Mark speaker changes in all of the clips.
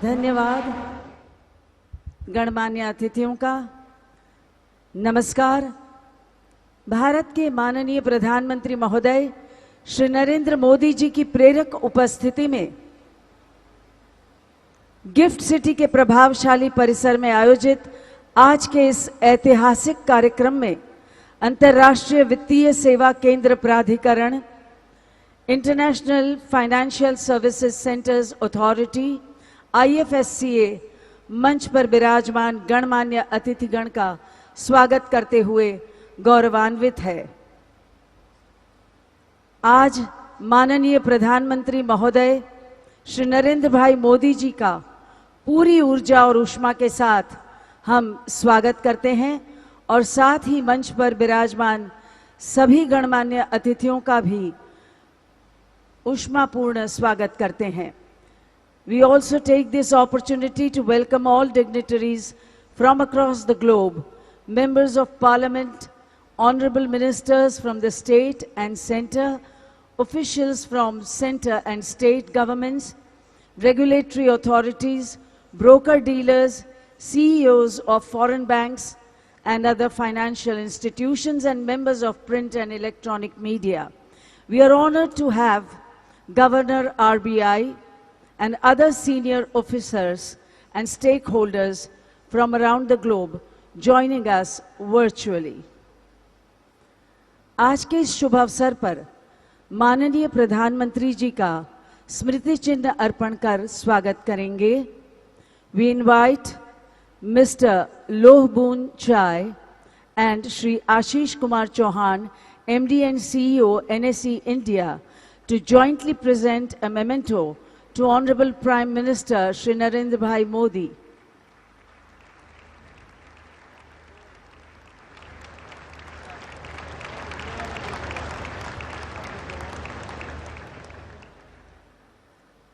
Speaker 1: धन्यवाद। गणमान्य अतिथियों का नमस्कार। भारत के माननीय प्रधानमंत्री महोदय श्री नरेंद्र मोदी जी की प्रेरक उपस्थिति में गिफ्ट सिटी के प्रभावशाली परिसर में आयोजित आज के इस ऐतिहासिक कार्यक्रम में अंतर्राष्ट्रीय वित्तीय सेवा केंद्र प्राधिकरण, international financial services centres authority IFSCA मंच पर विराजमान गणमान्य अतिथिगण का स्वागत करते हुए गौरवान्वित है। आज माननीय प्रधानमंत्री महोदय श्री नरेंद्र भाई मोदी जी का पूरी ऊर्जा और ऊष्मा के साथ हम स्वागत करते हैं और साथ ही मंच पर विराजमान सभी गणमान्य अतिथियों का भी ऊष्मापूर्ण स्वागत करते हैं। We also take this opportunity to welcome all dignitaries from across the globe, members of parliament, honorable ministers from the state and center, officials from center and state governments, regulatory authorities, broker-dealers, CEOs of foreign banks and other financial institutions, and members of print and electronic media. We are honored to have Governor RBI and other senior officers and stakeholders from around the globe joining us virtually. आज के इस शुभ अवसर पर माननीय प्रधानमंत्री जी का स्मृति चिन्ह अर्पण कर स्वागत करेंगे। We invite Mr. Lohboon Chai and Shri Ashish Kumar Chauhan, MD and CEO NSE India, to jointly present a memento to Honorable Prime Minister Shri Narendra Bhai Modi.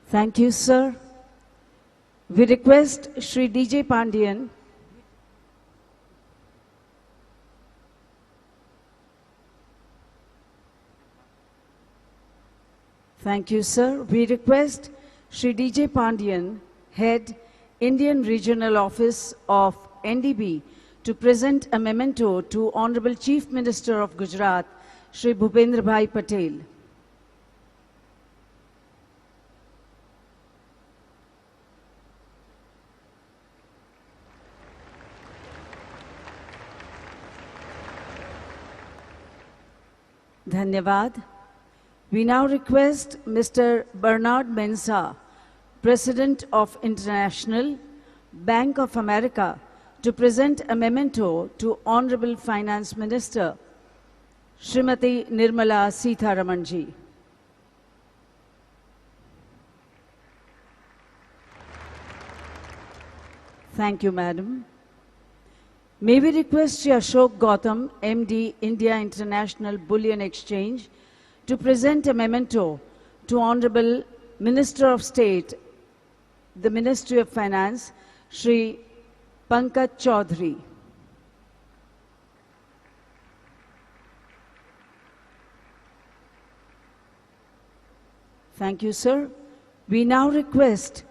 Speaker 1: Thank you, sir. We request Shri DJ Pandian Thank you, sir. We request Shri DJ Pandian, Head, Indian Regional Office of NDB, to present a memento to Honorable Chief Minister of Gujarat, Shri Bhupendra Bhai Patel. Dhanyavad. We now request Mr. Bernard Mensah, President of International Bank of America, to present a memento to Honorable Finance Minister Srimati Nirmala Sitharaman ji. Thank you, Madam. May we request Shri Ashok Gautam, MD, India International Bullion Exchange, to present a memento to Honorable Minister of State, the Ministry of Finance, Shri Pankaj Chaudhary. Thank you, sir. We now request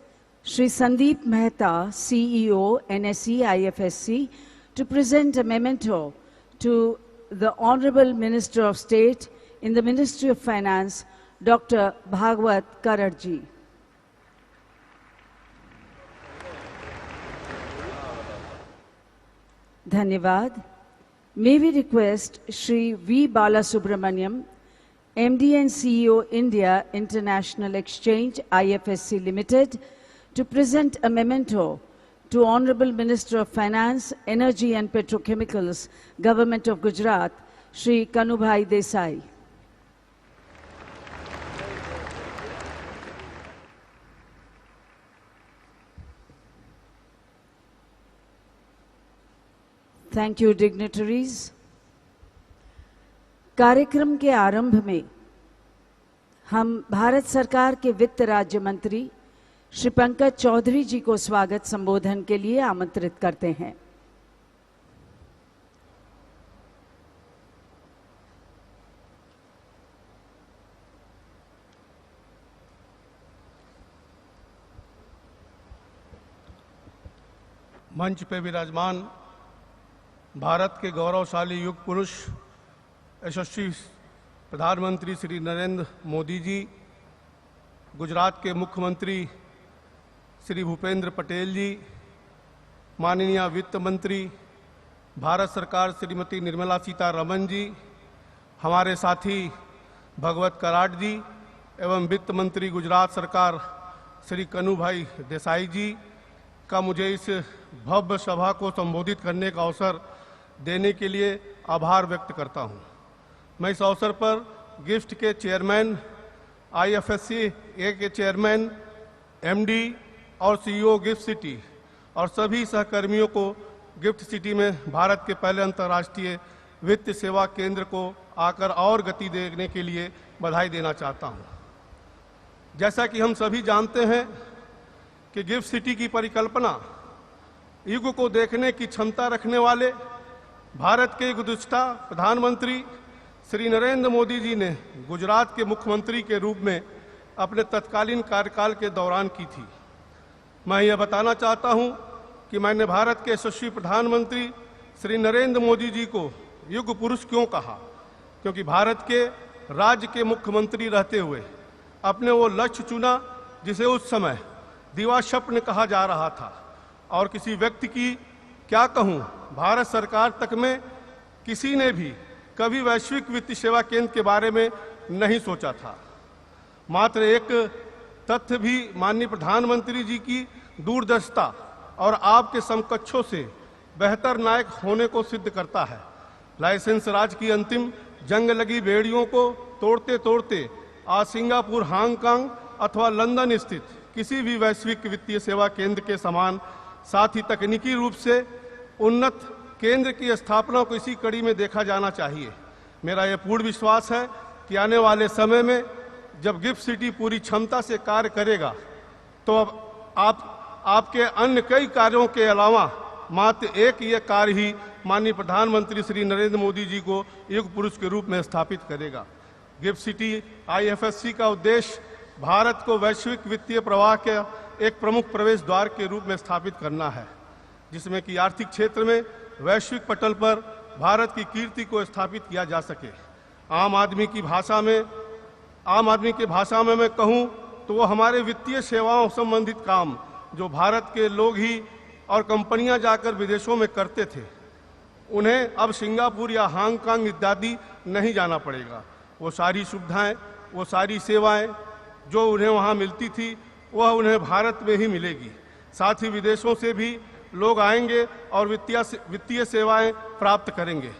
Speaker 1: Shri Sandeep Mehta, CEO, NSE IFSC, to present a memento to the Honorable Minister of State in the Ministry of Finance, Dr. Bhagwat Kararji. Dhanyavad. May we request Shri V. Balasubramaniam, MD and CEO, India International Exchange, IFSC Limited, to present a memento to Honorable Minister of Finance, Energy and Petrochemicals, Government of Gujarat, Shri Kanubhai Desai. Thank you, dignitaries. कार्यक्रम के आरंभ में हम भारत सरकार के वित्त राज्य मंत्री श्री पंकज चौधरी जी को स्वागत संबोधन के लिए आमंत्रित करते हैं।
Speaker 2: मंच पे विराजमान भारत के गौरवशाली युग पुरुष यशस्वी प्रधानमंत्री श्री नरेंद्र मोदी जी, गुजरात के मुख्यमंत्री श्री भूपेंद्र पटेल जी, माननीय वित्त मंत्री भारत सरकार श्रीमती निर्मला सीतारमण जी, हमारे साथी भगवत कराड़ जी एवं वित्त मंत्री गुजरात सरकार श्री कन्हूभाई देसाई जी का मुझे इस भव्य सभा को संबोधित करने का अवसर देने के लिए आभार व्यक्त करता हूं। मैं इस अवसर पर गिफ्ट के चेयरमैन, IFSC के चेयरमैन, MD और CEO गिफ्ट सिटी और सभी सहकर्मियों को गिफ्ट सिटी में भारत के पहले अंतर्राष्ट्रीय वित्त सेवा केंद्र को आकर और गति देने के लिए बधाई देना चाहता हूं। जैसा कि हम सभी जानते हैं कि गिफ्ट सिटी की परिकल्पना युग को देखने की क्षमता रखने वाले भारत के गुज़िश्ता प्रधानमंत्री श्री नरेंद्र मोदी जी ने गुजरात के मुख्यमंत्री के रूप में अपने तत्कालीन कार्यकाल के दौरान की थी। मैं यह बताना चाहता हूं कि मैंने भारत के यशस्वी प्रधानमंत्री श्री नरेंद्र मोदी जी को युग पुरुष क्यों कहा, क्योंकि भारत के राज्य के मुख्यमंत्री रहते हुए अपने वो लक्ष्य चुना जिसे उस समय दिवा स्वप्न कहा जा रहा था। और किसी व्यक्ति की क्या कहूं, भारत सरकार तक में किसी ने भी कभी वैश्विक वित्तीय सेवा केंद्र के बारे में नहीं सोचा था। मात्र एक तथ्य भी माननीय प्रधानमंत्री जी की दूरदर्शिता और आपके समकक्षों से बेहतर नायक होने को सिद्ध करता है। लाइसेंस राज की अंतिम जंग लगी बेड़ियों को तोड़ते तोड़ते आज सिंगापुर, हांगकांग अथवा लंदन स्थित किसी भी वैश्विक वित्तीय सेवा केंद्र के समान, साथ ही तकनीकी रूप से उन्नत केंद्र की स्थापना को इसी कड़ी में देखा जाना चाहिए। मेरा यह पूर्ण विश्वास है कि आने वाले समय में जब गिफ्ट सिटी पूरी क्षमता से कार्य करेगा तो अब आपके अन्य कई कार्यों के अलावा मात्र एक यह कार्य ही माननीय प्रधानमंत्री श्री नरेंद्र मोदी जी को युग पुरुष के रूप में स्थापित करेगा। गिफ्ट सिटी IFSC का उद्देश्य भारत को वैश्विक वित्तीय प्रवाह के एक प्रमुख प्रवेश द्वार के रूप में स्थापित करना है, जिसमें कि आर्थिक क्षेत्र में वैश्विक पटल पर भारत की कीर्ति को स्थापित किया जा सके। आम आदमी की भाषा में मैं कहूं तो वो हमारे वित्तीय सेवाओं संबंधित काम जो भारत के लोग ही और कंपनियां जाकर विदेशों में करते थे, उन्हें अब सिंगापुर या हांगकांग इत्यादि नहीं जाना पड़ेगा। वो सारी सुविधाएं, वो सारी सेवाएं जो उन्हें वहां मिलती थी वह उन्हें भारत में ही मिलेगी। साथ ही विदेशों से भी लोग आएंगे और वित्तीय सेवाएं प्राप्त करेंगे।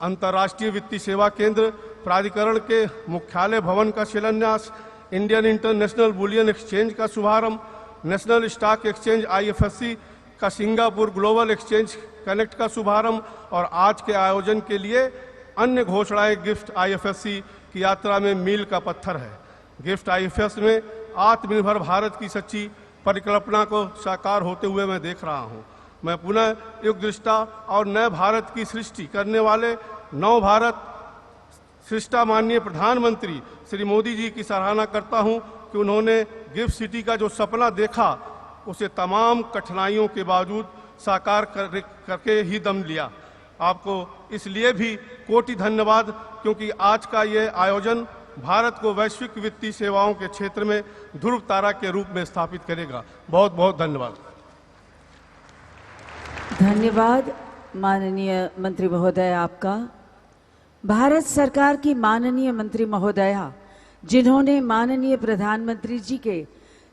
Speaker 2: अंतर्राष्ट्रीय वित्तीय सेवा केंद्र प्राधिकरण के मुख्यालय भवन का शिलान्यास, इंडियन इंटरनेशनल बुलियन एक्सचेंज का शुभारंभ, नेशनल स्टॉक एक्सचेंज IFSC का सिंगापुर ग्लोबल एक्सचेंज कनेक्ट का शुभारंभ और आज के आयोजन के लिए अन्य घोषणाएं गिफ्ट IFSC की यात्रा में मील का पत्थर है। गिफ्ट IFSC में आत्मनिर्भर भारत की सच्ची परिकल्पना को साकार होते हुए मैं देख रहा हूं। मैं पुनः युग दृष्टा और नए भारत की सृष्टि करने वाले नव भारत सृष्टा माननीय प्रधानमंत्री श्री मोदी जी की सराहना करता हूं कि उन्होंने गिफ्ट सिटी का जो सपना देखा उसे तमाम कठिनाइयों के बावजूद साकार करके ही दम लिया। आपको इसलिए भी कोटि धन्यवाद, क्योंकि आज का ये आयोजन भारत को वैश्विक वित्तीय सेवाओं के क्षेत्र में ध्रुव तारा के रूप में स्थापित करेगा। बहुत बहुत धन्यवाद।
Speaker 1: धन्यवाद माननीय मंत्री महोदय आपका। भारत सरकार की माननीय मंत्री महोदया, जिन्होंने माननीय प्रधानमंत्री जी के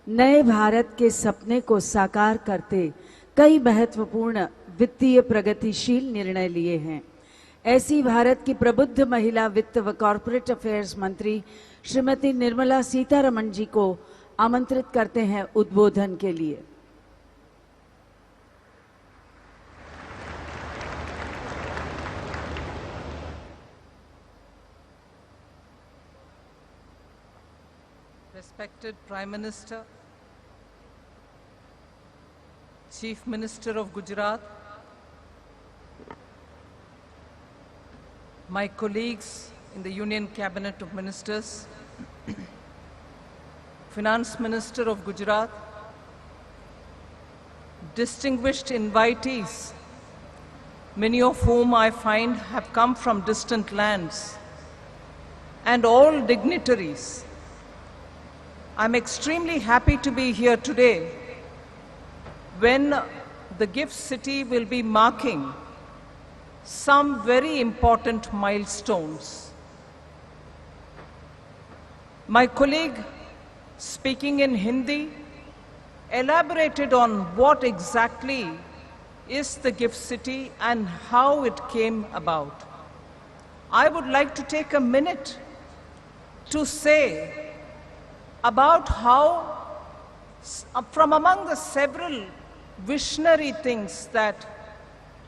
Speaker 1: नए भारत के सपने को साकार करते कई महत्वपूर्ण वित्तीय प्रगतिशील निर्णय लिए हैं, ऐसी भारत की प्रबुद्ध महिला वित्त व कॉरपोरेट अफेयर्स मंत्री श्रीमती निर्मला सीतारमण जी को आमंत्रित करते हैं उद्बोधन के लिए।
Speaker 3: Respected Prime Minister, Chief Minister of Gujarat, my colleagues in the Union Cabinet of Ministers, Finance Minister of Gujarat, distinguished invitees, many of whom I find have come from distant lands, and all dignitaries, I'm extremely happy to be here today when the GIFT City will be marking some very important milestones. My colleague, speaking in Hindi, elaborated on what exactly is the GIFT City and how it came about. I would like to take a minute to say about how, from among the several visionary things that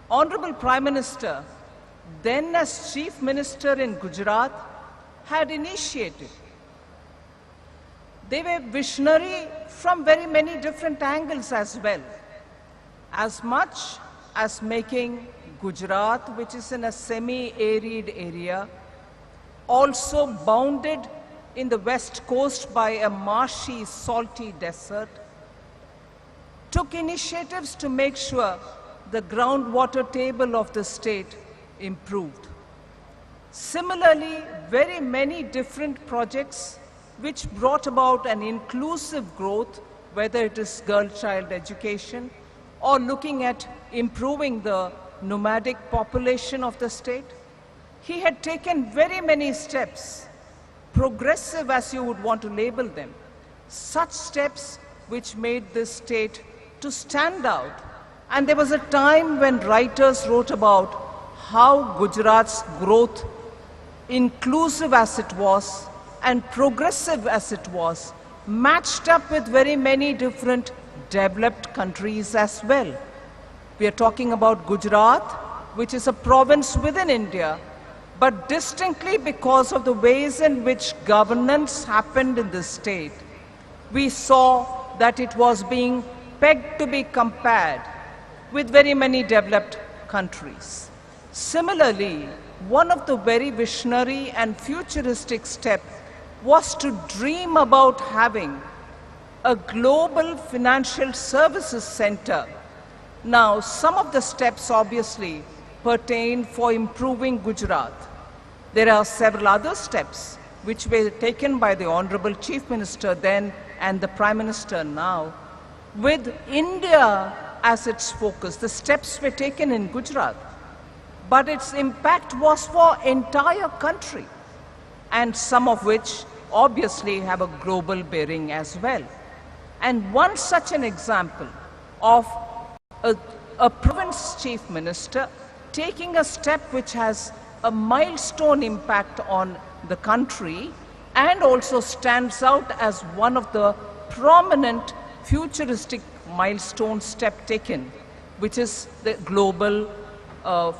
Speaker 3: Honorable Prime Minister, then as Chief Minister in Gujarat, had initiated. They were visionary from very many different angles as well. As much as making Gujarat, which is in a semi-arid area, also bounded in the west coast by a marshy, salty desert, took initiatives to make sure the groundwater table of the state improved. Similarly, very many different projects which brought about an inclusive growth, whether it is girl-child education or looking at improving the nomadic population of the state. He had taken very many steps, progressive as you would want to label them, such steps which made this state to stand out. And there was a time when writers wrote about how Gujarat's growth, inclusive as it was and progressive as it was, matched up with very many different developed countries as well. We are talking about Gujarat, which is a province within India, but distinctly because of the ways in which governance happened in the state, we saw that it was being pegged to be compared with very many developed countries. Similarly, one of the very visionary and futuristic steps was to dream about having a global financial services center. Now, some of the steps obviously pertain for improving Gujarat. There are several other steps which were taken by the Honorable Chief Minister then and the Prime Minister now, with India as its focus. The steps were taken in Gujarat, but its impact was for entire country, and some of which obviously have a global bearing as well. And one such an example of a province chief minister taking a step which has a milestone impact on the country and also stands out as one of the prominent futuristic milestone step taken, which is the global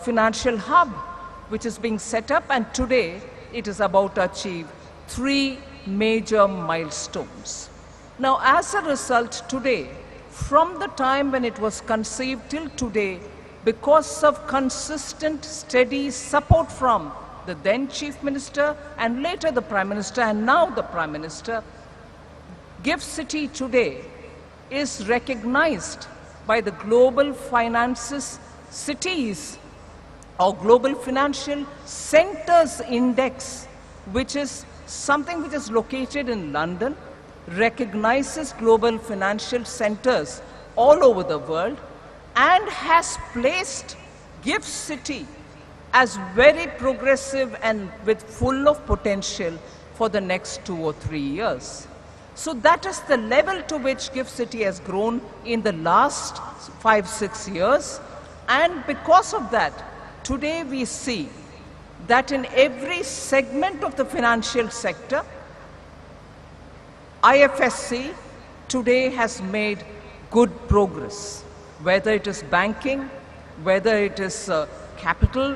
Speaker 3: financial hub, which is being set up, and today it is about to achieve 3 major milestones. Now, as a result, today, from the time when it was conceived till today, because of consistent, steady support from the then Chief Minister and later the Prime Minister and now the Prime Minister, GIFT City today is recognized by the Global Finances Cities or Global Financial Centers Index, which is something which is located in London, recognizes global financial centers all over the world and has placed GIFT City as very progressive and with full of potential for the next 2 or 3 years. So that is the level to which GIFT City has grown in the last 5-6 years, and because of that, today we see that in every segment of the financial sector, IFSC today has made good progress, whether it is banking, whether it is capital,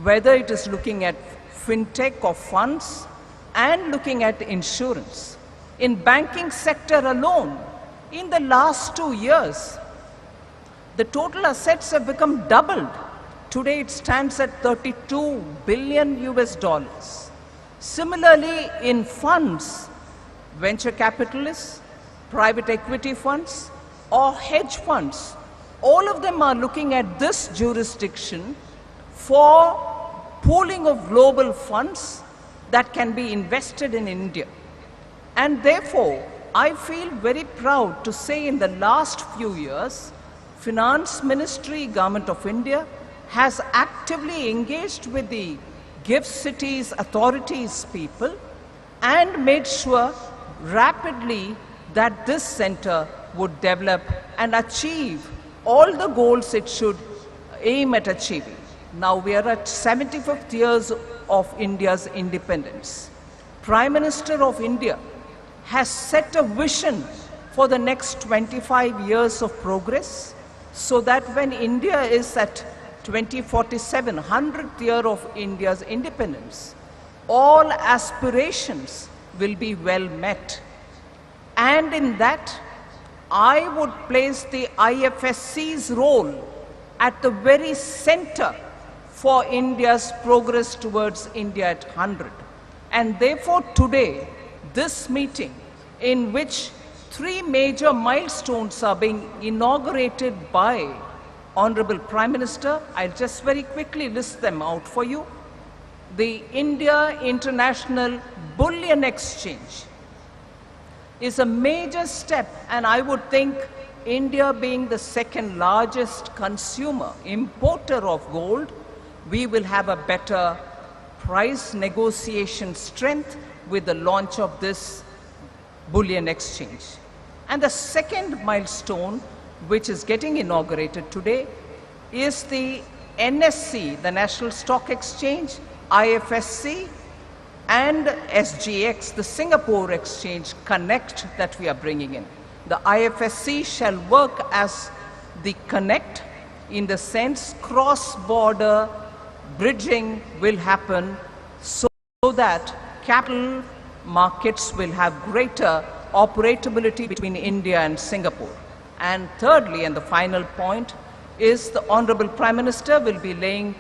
Speaker 3: whether it is looking at fintech or funds, and looking at insurance. In banking sector alone, in the last 2 years, the total assets have become doubled. Today it stands at $32 billion US. Similarly, in funds, venture capitalists, private equity funds, or hedge funds, all of them are looking at this jurisdiction for pooling of global funds that can be invested in India. And therefore, I feel very proud to say in the last few years, Finance Ministry, Government of India has actively engaged with the GIFT Cities authorities people and made sure rapidly that this center would develop and achieve all the goals it should aim at achieving. Now we are at 75th years of India's independence. Prime Minister of India has set a vision for the next 25 years of progress, so that when India is at 2047, 100th year of India's independence, all aspirations will be well met. And in that, I would place the IFSC's role at the very center for India's progress towards India at 100. And therefore today, this meeting, in which 3 major milestones are being inaugurated by Honorable Prime Minister, I'll just very quickly list them out for you. The India International Bullion Exchange is a major step, and I would think India being the second largest consumer, importer of gold, we will have a better price negotiation strength with the launch of this bullion exchange. And the second milestone, which is getting inaugurated today, is the NSE, the National Stock Exchange, IFSC, and SGX, the Singapore Exchange Connect that we are bringing in. The IFSC shall work as the connect, in the sense cross-border bridging will happen so that capital markets will have greater operability between India and Singapore. And thirdly, and the final point, is the Honorable Prime Minister will be laying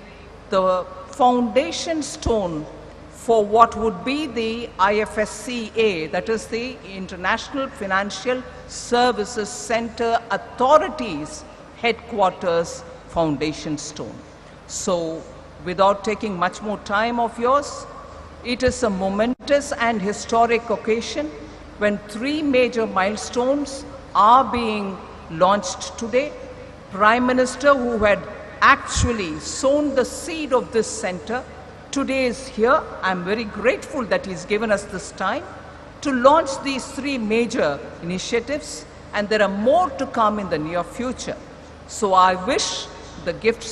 Speaker 3: the foundation stone for what would be the IFSCA, that is the International Financial Services Center Authorities Headquarters foundation stone. So, without taking much more time of yours, it is a momentous and historic occasion when 3 major milestones are being launched today. Prime Minister, who had actually sown the seed of this center, today is here. I'm very grateful that he's given us this time to launch these 3 major initiatives, and there are more to come in the near future. So I wish the GIFT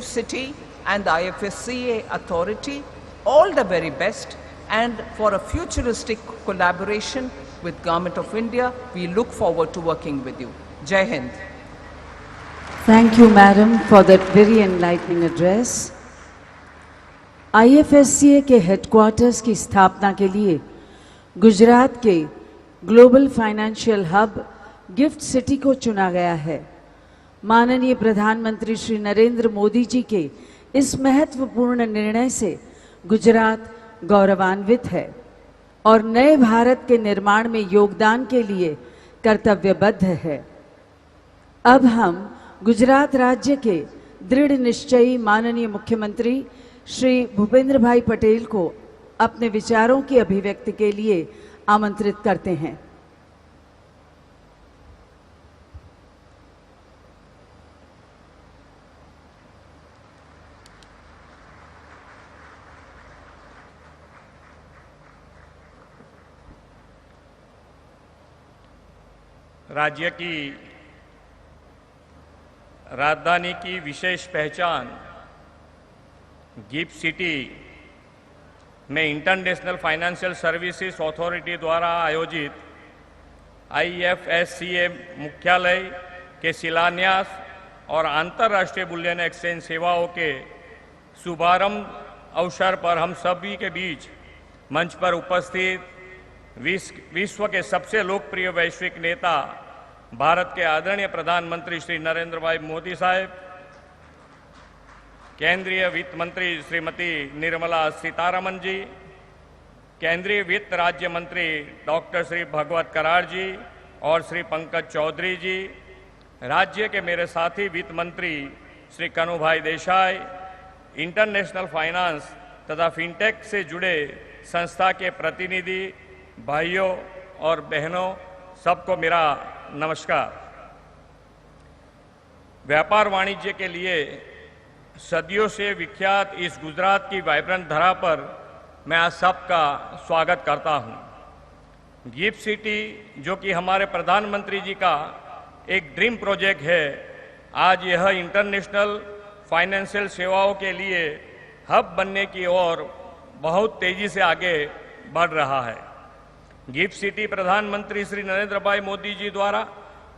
Speaker 3: City and the IFSCA authority all the very best, and for a futuristic collaboration with Government of India, we look forward to working with you. Jai Hind.
Speaker 1: Thank you, Madam, for that very enlightening address. IFSCA के headquarters की स्थापना के लिए गुजरात के global financial hub gift city को चुना गया है। माननीय प्रधानमंत्री श्री नरेंद्र मोदी जी के इस महत्वपूर्ण निर्णय से गुजरात गौरवान्वित है और नए भारत के निर्माण में योगदान के लिए कर्तव्यबद्ध है। अब हम गुजरात राज्य के दृढ़ निश्चयी माननीय मुख्यमंत्री श्री भूपेंद्र भाई पटेल को अपने विचारों की अभिव्यक्ति के लिए आमंत्रित करते हैं।
Speaker 4: राज्य की राजधानी की विशेष पहचान गिफ्ट सिटी में इंटरनेशनल फाइनेंशियल सर्विसेज अथॉरिटी द्वारा आयोजित IFSCA मुख्यालय के शिलान्यास और अंतर्राष्ट्रीय बुलियन एक्सचेंज सेवाओं के शुभारंभ अवसर पर हम सभी के बीच मंच पर उपस्थित विश्व के सबसे लोकप्रिय वैश्विक नेता भारत के आदरणीय प्रधानमंत्री श्री नरेंद्र भाई मोदी साहब, केंद्रीय वित्त मंत्री श्रीमती निर्मला सीतारमण जी, केंद्रीय वित्त राज्य मंत्री डॉक्टर श्री भगवत करार जी और श्री पंकज चौधरी जी, राज्य के मेरे साथी वित्त मंत्री श्री कनुभाई देसाई, इंटरनेशनल फाइनेंस तथा फिनटेक से जुड़े संस्था के प्रतिनिधि भाइयों और बहनों, सबको मेरा नमस्कार। व्यापार वाणिज्य के लिए सदियों से विख्यात इस गुजरात की वाइब्रेंट धरा पर मैं आज सबका स्वागत करता हूं। गिफ्ट सिटी, जो कि हमारे प्रधानमंत्री जी का एक ड्रीम प्रोजेक्ट है, आज यह इंटरनेशनल फाइनेंशियल सेवाओं के लिए हब बनने की ओर बहुत तेजी से आगे बढ़ रहा है। गिफ्ट सिटी प्रधानमंत्री श्री नरेंद्र भाई मोदी जी द्वारा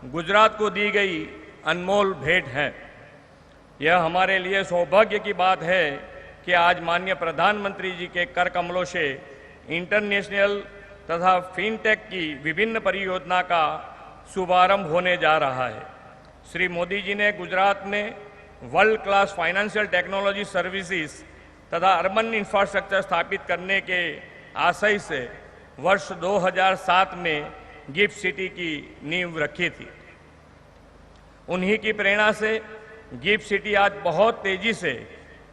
Speaker 4: गुजरात को दी गई अनमोल भेंट है। यह हमारे लिए सौभाग्य की बात है कि आज माननीय प्रधानमंत्री जी के कर कमलों से इंटरनेशनल तथा फिनटेक की विभिन्न परियोजना का शुभारंभ होने जा रहा है। श्री मोदी जी ने गुजरात में world class financial technology services तथा अर्बन इंफ्रास्ट्रक्चर स्थापित करने के आशय से वर्ष 2007 में गिफ्ट सिटी की नींव रखी थी। उन्हीं की प्रेरणा से गिफ्ट सिटी आज बहुत तेजी से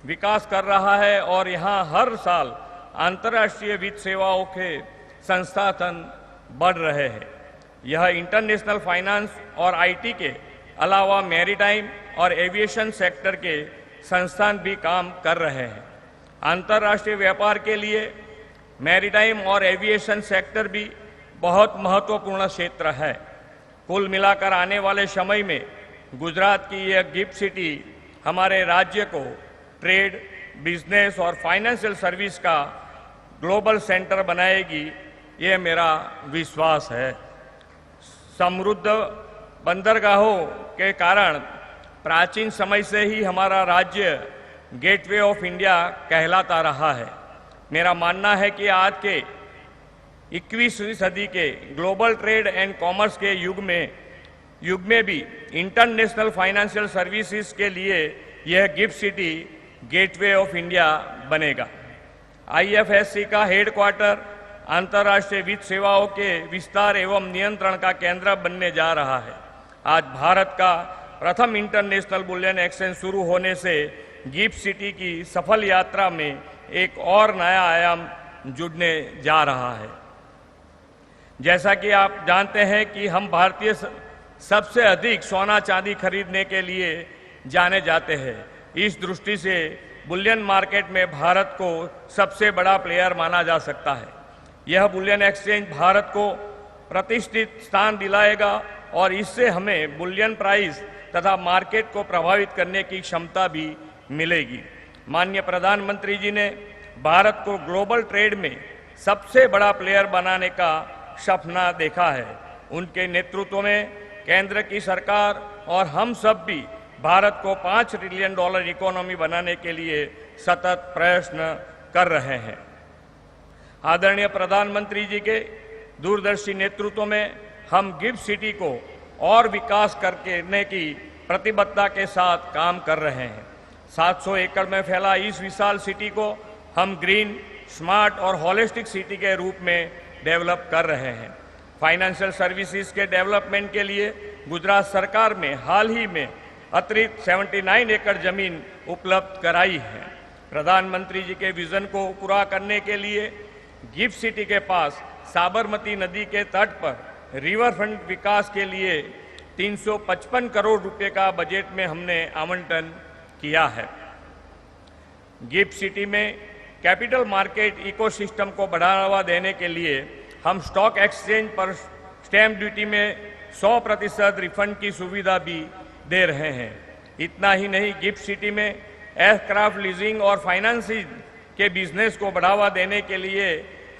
Speaker 4: विकास कर रहा है और यहाँ हर साल अंतर्राष्ट्रीय वित्त सेवाओं के संस्थान बढ़ रहे हैं। यह इंटरनेशनल फाइनेंस और आईटी के अलावा मैरीटाइम और एविएशन सेक्टर के संस्थान भी काम कर रहे हैं। अंतर्राष्ट्रीय व्यापार के लिए मैरीटाइम और एविएशन सेक्टर भी बहुत महत्वपूर्ण क्षेत्र है। कुल मिलाकर आने वाले समय में गुजरात की यह गिफ्ट सिटी हमारे राज्य को ट्रेड, बिजनेस और फाइनेंशियल सर्विस का ग्लोबल सेंटर बनाएगी, ये मेरा विश्वास है। समृद्ध बंदरगाहों के कारण प्राचीन समय से ही हमारा राज्य गेटवे ऑफ इंडिया कहलाता रहा है। मेरा मानना है कि आज के 21वीं सदी के ग्लोबल ट्रेड एंड कॉमर्स के युग में भी इंटरनेशनल फाइनेंशियल सर्विसेज के लिए यह gift city gateway of India बनेगा। आईएफएससी का हेडक्वार्टर अंतर्राष्ट्रीय वित्त सेवाओं के विस्तार एवं नियंत्रण का केंद्र बनने जा रहा है। आज भारत का प्रथम इंटरनेशनल बुलियन एक्सचेंज शुरू होने से गिफ्ट सिटी की सफल यात्रा में एक और नया आयाम जुड़ने जा रहा है। जैसा कि आप जानते हैं कि हम भारतीय सबसे अधिक सोना चांदी खरीदने के लिए जाने जाते हैं। इस दृष्टि से बुलियन मार्केट में भारत को सबसे बड़ा प्लेयर माना जा सकता है। यह बुलियन एक्सचेंज भारत को प्रतिष्ठित स्थान दिलाएगा और इससे हमें बुलियन प्राइस तथा मार्केट को प्रभावित करने की क्षमता भी मिलेगी। माननीय प्रधानमंत्री जी ने भारत को ग्लोबल ट्रेड में सबसे बड़ा प्लेयर बनाने का सपना देखा है। उनके नेतृत्व में केंद्र की सरकार और हम सब भी भारत को $5 ट्रिलियन इकोनॉमी बनाने के लिए सतत प्रयत्न कर रहे हैं। आदरणीय प्रधानमंत्री जी के दूरदर्शी नेतृत्व में हम गिफ्ट सिटी को और विकास करने की प्रतिबद्धता के साथ काम कर रहे हैं। 700 एकड़ में फैला इस विशाल सिटी को हम ग्रीन, स्मार्ट और होलिस्टिक सिटी के रूप में डेवलप कर रहे हैं। फाइनेंशियल सर्विसेज के डेवलपमेंट के लिए गुजरात सरकार में हाल ही में अतिरिक्त 79 एकड़ जमीन उपलब्ध कराई है। प्रधानमंत्री जी के विजन को पूरा करने के लिए गिफ्ट सिटी के पास साबरमती नदी के तट पर रिवर फ्रंट विकास के लिए 355 करोड़ रुपए का बजट में हमने आवंटन किया है। गिफ्ट सिटी में कैपिटल मार्केट इकोसिस्टम को बढ़ावा देने के लिए हम स्टॉक एक्सचेंज पर स्टैंप ड्यूटी में 100% रिफंड की सुविधा भी दे रहे हैं। इतना ही नहीं, गिफ्ट सिटी में एयरक्राफ्ट लीजिंग और फाइनेंसिंग के बिजनेस को बढ़ावा देने के लिए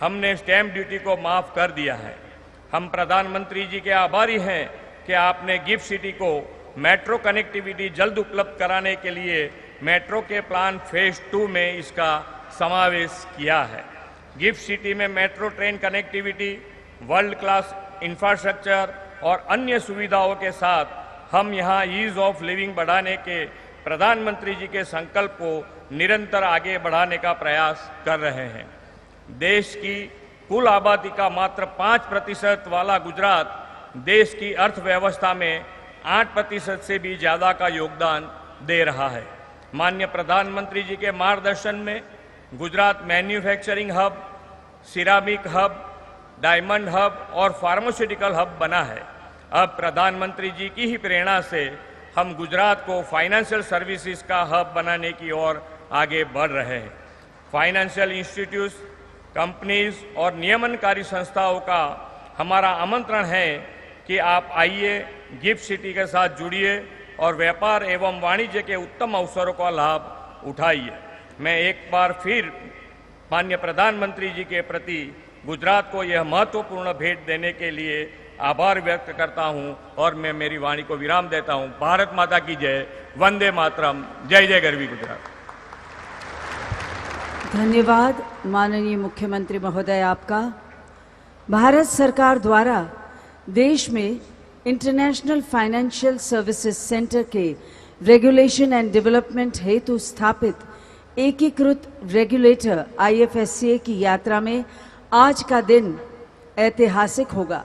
Speaker 4: हमने स्टैंप ड्यूटी को माफ कर दिया है। हम प्रधानमंत्री जी के आभारी हैं कि आपने गिफ्ट सिटी को मेट्रो कनेक्टिविटी जल्द उपलब्ध कराने के लिए मेट्रो के प्लान फेज 2 में इसका समावेश किया है। गिफ्ट सिटी में metro train connectivity, world class infrastructure और अन्य सुविधाओं के साथ हम यहाँ ईज ऑफ लिविंग बढ़ाने के प्रधानमंत्री जी के संकल्प को निरंतर आगे बढ़ाने का प्रयास कर रहे हैं। देश की कुल आबादी का मात्र 5% वाला गुजरात देश की अर्थव्यवस्था में 8% से भी ज़्यादा का योगदान दे रहा है। माननीय प्रधानमंत्री जी के मार्गदर्शन में Gujarat manufacturing hub, ceramic hub, diamond hub और फार्मास्यूटिकल हब बना है। अब प्रधानमंत्री जी की ही प्रेरणा से हम गुजरात को फाइनेंशियल सर्विसेज का हब बनाने की ओर आगे बढ़ रहे हैं। फाइनेंशियल इंस्टीट्यूट्स, कंपनीज और नियमनकारी संस्थाओं का हमारा आमंत्रण है कि आप आइए, गिफ्ट सिटी के साथ जुड़िए और व्यापार एवं वाणिज्य के उत्तम अवसरों का लाभ उठाइए। मैं एक बार फिर माननीय प्रधानमंत्री जी के प्रति गुजरात को यह महत्वपूर्ण भेंट देने के लिए आभार व्यक्त करता हूं और मैं मेरी वाणी को विराम देता हूं। भारत माता की जय, वंदे मातरम, जय जय गरवी गुजरात।
Speaker 1: धन्यवाद माननीय मुख्यमंत्री महोदय आपका। भारत सरकार द्वारा देश में इंटरनेशनल फाइनेंशियल सर्विसेज सेंटर के रेगुलेशन एंड डेवलपमेंट हेतु स्थापित एकीकृत रेगुलेटर IFSCA की यात्रा में आज का दिन ऐतिहासिक होगा,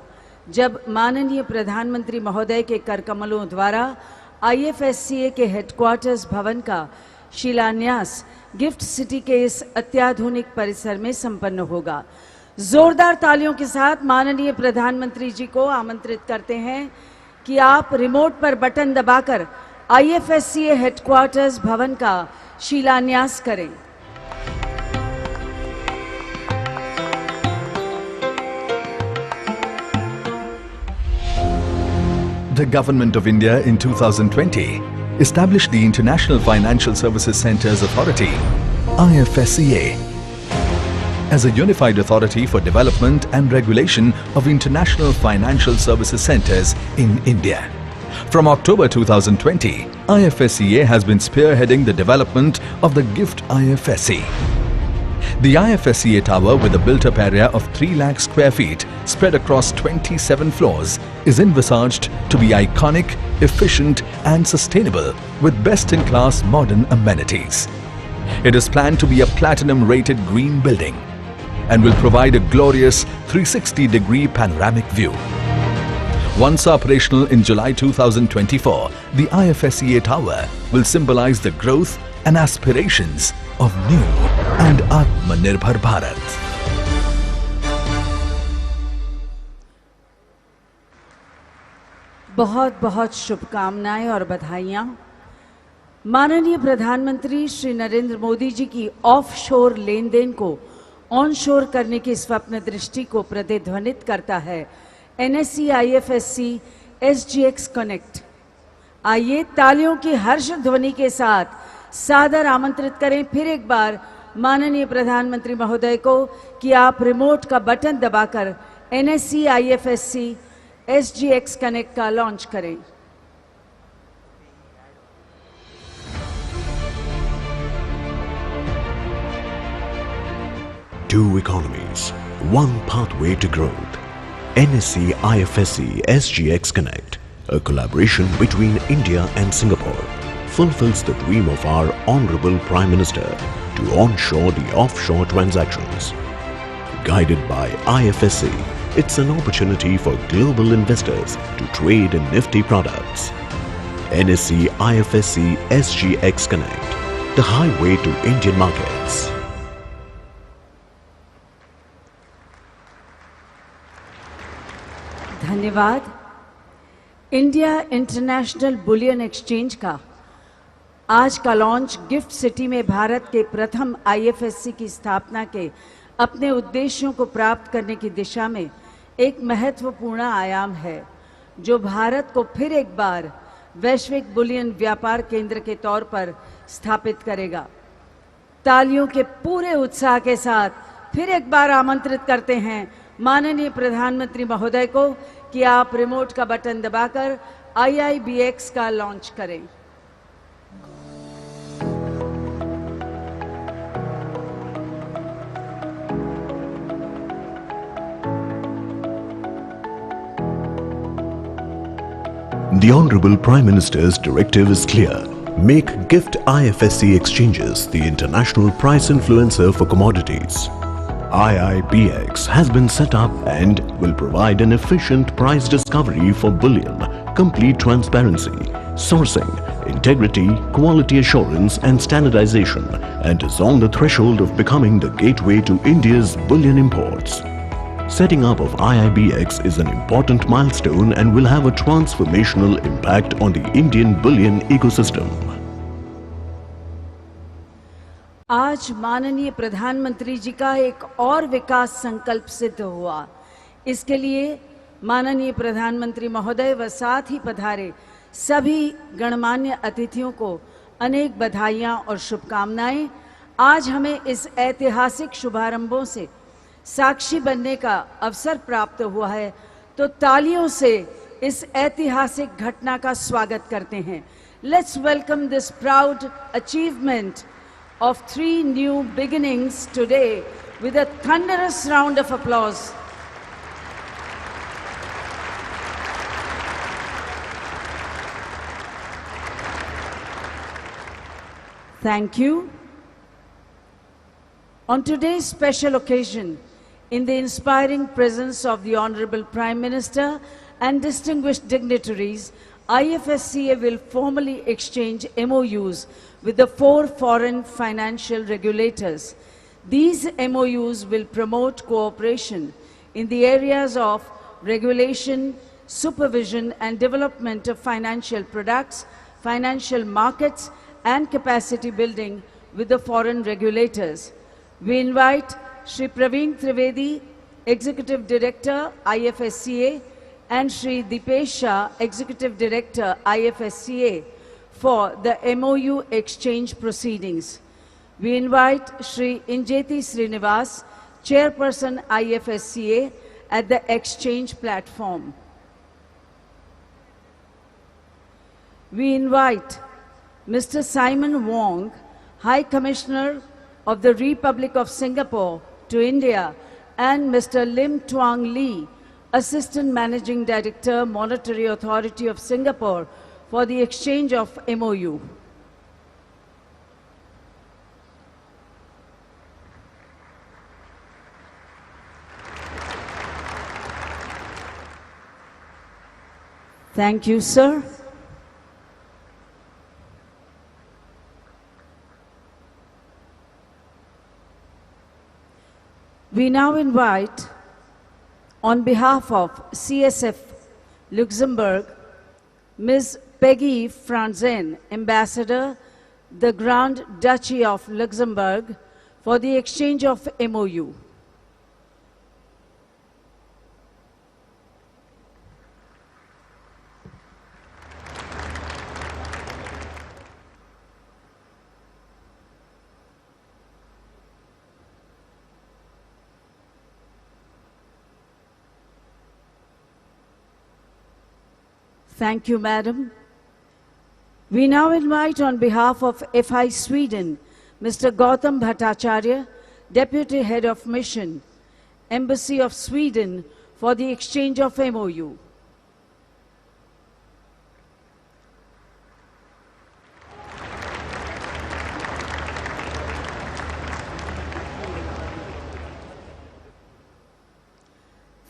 Speaker 1: जब माननीय प्रधानमंत्री महोदय के करकमलों द्वारा IFSCA के हेडक्वार्टर्स भवन का शिलान्यास गिफ्ट सिटी के इस अत्याधुनिक परिसर में संपन्न होगा। जोरदार तालियों के साथ माननीय प्रधानमंत्री जी को आमंत्रित करते हैं कि आप रिमोट पर बटन दबाकर IFSCA हेडक्वार्टर्स भवन का शिलान्यास करें।
Speaker 5: The Government of India in 2020 established the International Financial Services Centres Authority, IFSCA, as a unified authority for development and regulation of international financial services centres in India. From October 2020, IFSCA has been spearheading the development of the GIFT IFSC. The IFSCA tower, with a built-up area of 3 lakh square feet spread across 27 floors, is envisaged to be iconic, efficient and sustainable with best-in-class modern amenities. It is planned to be a platinum-rated green building and will provide a glorious 360-degree panoramic view. Once operational in July 2024, the IFSCA tower will symbolize the growth and aspirations of new and Atmanirbhar Bharat.
Speaker 1: बहुत बहुत शुभकामनाएं और बधाइयां। माननीय प्रधानमंत्री श्री नरेंद्र मोदी जी की offshore लेन then को onshore करने की स्वप्न दृष्टि को प्रतिध्वनित करता है NSE IFSC SGX कनेक्ट। आइए तालियों की हर्ष ध्वनि के साथ सादर आमंत्रित करें फिर एक बार माननीय प्रधानमंत्री महोदय को कि आप रिमोट का बटन दबाकर NSE IFSC SGX कनेक्ट का लॉन्च करें।
Speaker 6: Two economies, one pathway to growth. NSE IFSC SGX Connect, a collaboration between India and Singapore, fulfills the dream of our Honorable Prime Minister to onshore the offshore transactions. Guided by IFSC, it's an opportunity for global investors to trade in nifty products. NSE IFSC SGX Connect, the highway to Indian markets.
Speaker 1: धन्यवाद। India international bullion exchange का आज का launch gift city में भारत के प्रथम IFSC की स्थापना के अपने उद्देश्यों को प्राप्त करने की दिशा में एक महत्वपूर्ण आयाम है, जो भारत को फिर एक बार वैश्विक बुलियन व्यापार केंद्र के तौर पर स्थापित करेगा। तालियों के पूरे उत्साह के साथ फिर एक बार आमंत्रित करते हैं माननीय प्रधानमंत्री महोदय को कि आप रिमोट का बटन दबाकर IIBX का लॉन्च करें।
Speaker 6: The Honorable Prime Minister's directive is clear. Make GIFT IFSC exchanges the international price influencer for commodities. IIBX has been set up and will provide an efficient price discovery for bullion, complete transparency, sourcing, integrity, quality assurance and standardization, and is on the threshold of becoming the gateway to India's bullion imports. Setting up of IIBX is an important milestone and will have a transformational impact on the Indian bullion ecosystem.
Speaker 1: आज माननीय प्रधानमंत्री जी का एक और विकास संकल्प सिद्ध हुआ। इसके लिए माननीय प्रधानमंत्री महोदय व साथ ही पधारे सभी गणमान्य अतिथियों को अनेक बधाइयां और शुभकामनाएं। आज हमें इस ऐतिहासिक शुभारंभों से साक्षी बनने का अवसर प्राप्त हुआ है, तो तालियों से इस ऐतिहासिक घटना का स्वागत करते हैं। Let's welcome this proud achievement of 3 new beginnings today with a thunderous round of applause. Thank you. On today's special occasion, in the inspiring presence of the Honorable Prime Minister and distinguished dignitaries, IFSCA will formally exchange MOUs with the 4 foreign financial regulators. These MOUs will promote cooperation in the areas of regulation, supervision and development of financial products, financial markets and capacity building with the foreign regulators. We invite Shri Praveen Trivedi, Executive Director, IFSCA, and Shri Dipesh Shah, Executive Director, IFSCA, for the MOU exchange proceedings. We invite Shri Injeti Srinivas, Chairperson, IFSCA, at the exchange platform. We invite Mr. Simon Wong, High Commissioner of the Republic of Singapore to India, and Mr. Lim Tuang Lee, Assistant Managing Director, Monetary Authority of Singapore, for the exchange of MOU. Thank you, sir. We now invite, on behalf of CSF Luxembourg, Ms. Peggy Franzen, Ambassador, the Grand Duchy of Luxembourg, for the exchange of MOU. Thank you, Madam. We now invite, on behalf of FI Sweden, Mr. Gautam Bhattacharya, Deputy Head of Mission, Embassy of Sweden, for the exchange of MOU.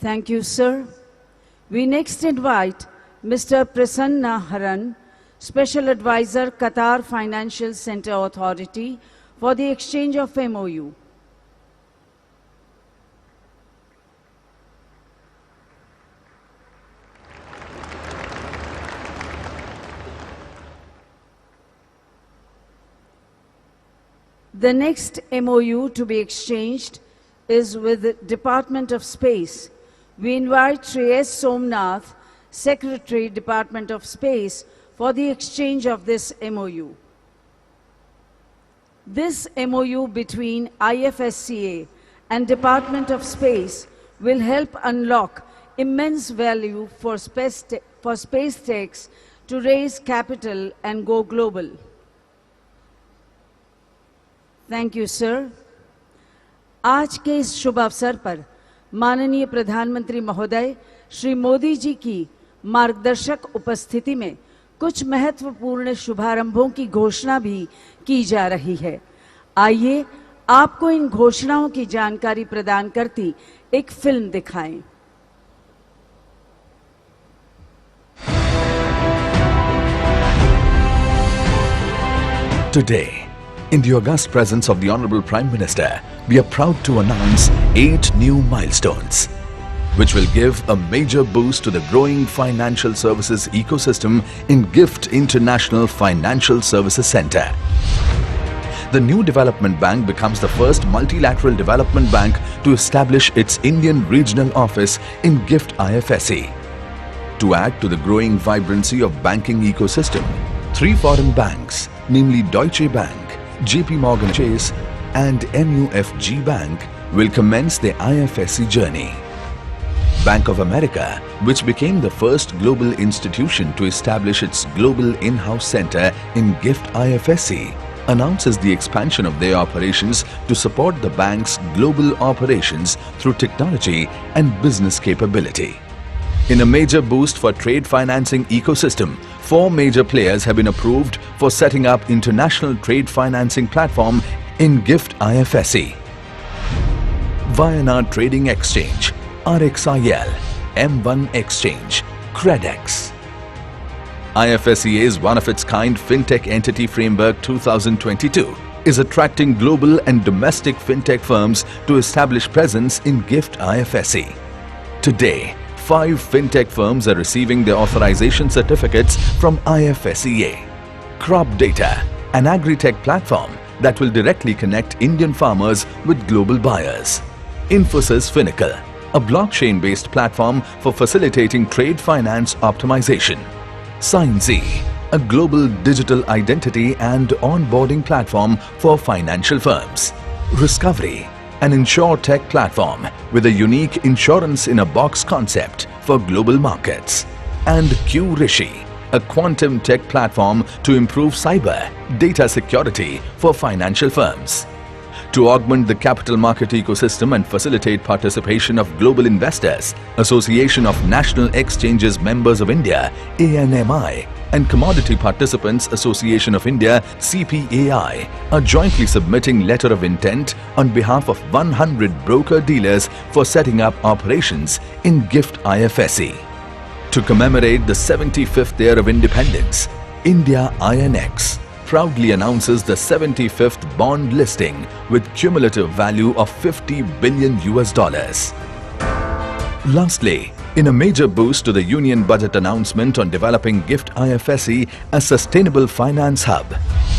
Speaker 1: Thank you, sir. We next invite Mr. Prasanna Haran, Special Advisor, Qatar Financial Center Authority, for the exchange of MOU. The next MOU to be exchanged is with the Department of Space. We invite Shri S. Somnath, Secretary, Department of Space, for the exchange of this MOU. This MOU between IFSCA and Department of Space will help unlock immense value for space techs to raise capital and go global. Thank you, sir. आज के इस शुभ अवसर पर माननीय प्रधानमंत्री महोदय श्री मोदी जी की मार्गदर्शक उपस्थिति में कुछ महत्वपूर्ण शुभारंभों की घोषणा भी की जा रही है। आइए आपको इन घोषणाओं की जानकारी प्रदान करती एक फिल्म दिखाएं।
Speaker 5: Today, in the august presence of the Honorable Prime Minister, we are proud to announce 8 new milestones, which will give a major boost to the growing financial services ecosystem in GIFT International Financial Services Center. The new development bank becomes the first multilateral development bank to establish its Indian regional office in GIFT IFSC. To add to the growing vibrancy of banking ecosystem, 3 foreign banks, namely Deutsche Bank, JP Morgan Chase and MUFG Bank, will commence their IFSC journey. Bank of America, which became the first global institution to establish its global in-house center in GIFT IFSC, announces the expansion of their operations to support the bank's global operations through technology and business capability. In a major boost for trade financing ecosystem, 4 major players have been approved for setting up international trade financing platform in GIFT IFSC. Vianad Trading Exchange, RXIL, M1 Exchange, Credex. IFSCA's one-of-its-kind FinTech Entity Framework 2022 is attracting global and domestic FinTech firms to establish presence in GIFT IFSC. Today, 5 FinTech firms are receiving their authorization certificates from IFSCA. Crop Data, an agri-tech platform that will directly connect Indian farmers with global buyers. Infosys Finacle, a blockchain-based platform for facilitating trade finance optimization. SignZ, a global digital identity and onboarding platform for financial firms. Riskovery, an InsurTech platform with a unique insurance-in-a-box concept for global markets. And QRishi, a quantum tech platform to improve cyber data security for financial firms. To augment the capital market ecosystem and facilitate participation of global investors, Association of National Exchanges Members of India, ANMI, and Commodity Participants Association of India, CPAI, are jointly submitting letter of intent on behalf of 100 broker-dealers for setting up operations in GIFT IFSC. To commemorate the 75th year of independence, India INX proudly announces the 75th bond listing with cumulative value of $50 billion. Lastly, in a major boost to the Union Budget announcement on developing GIFT IFSC as Sustainable Finance Hub,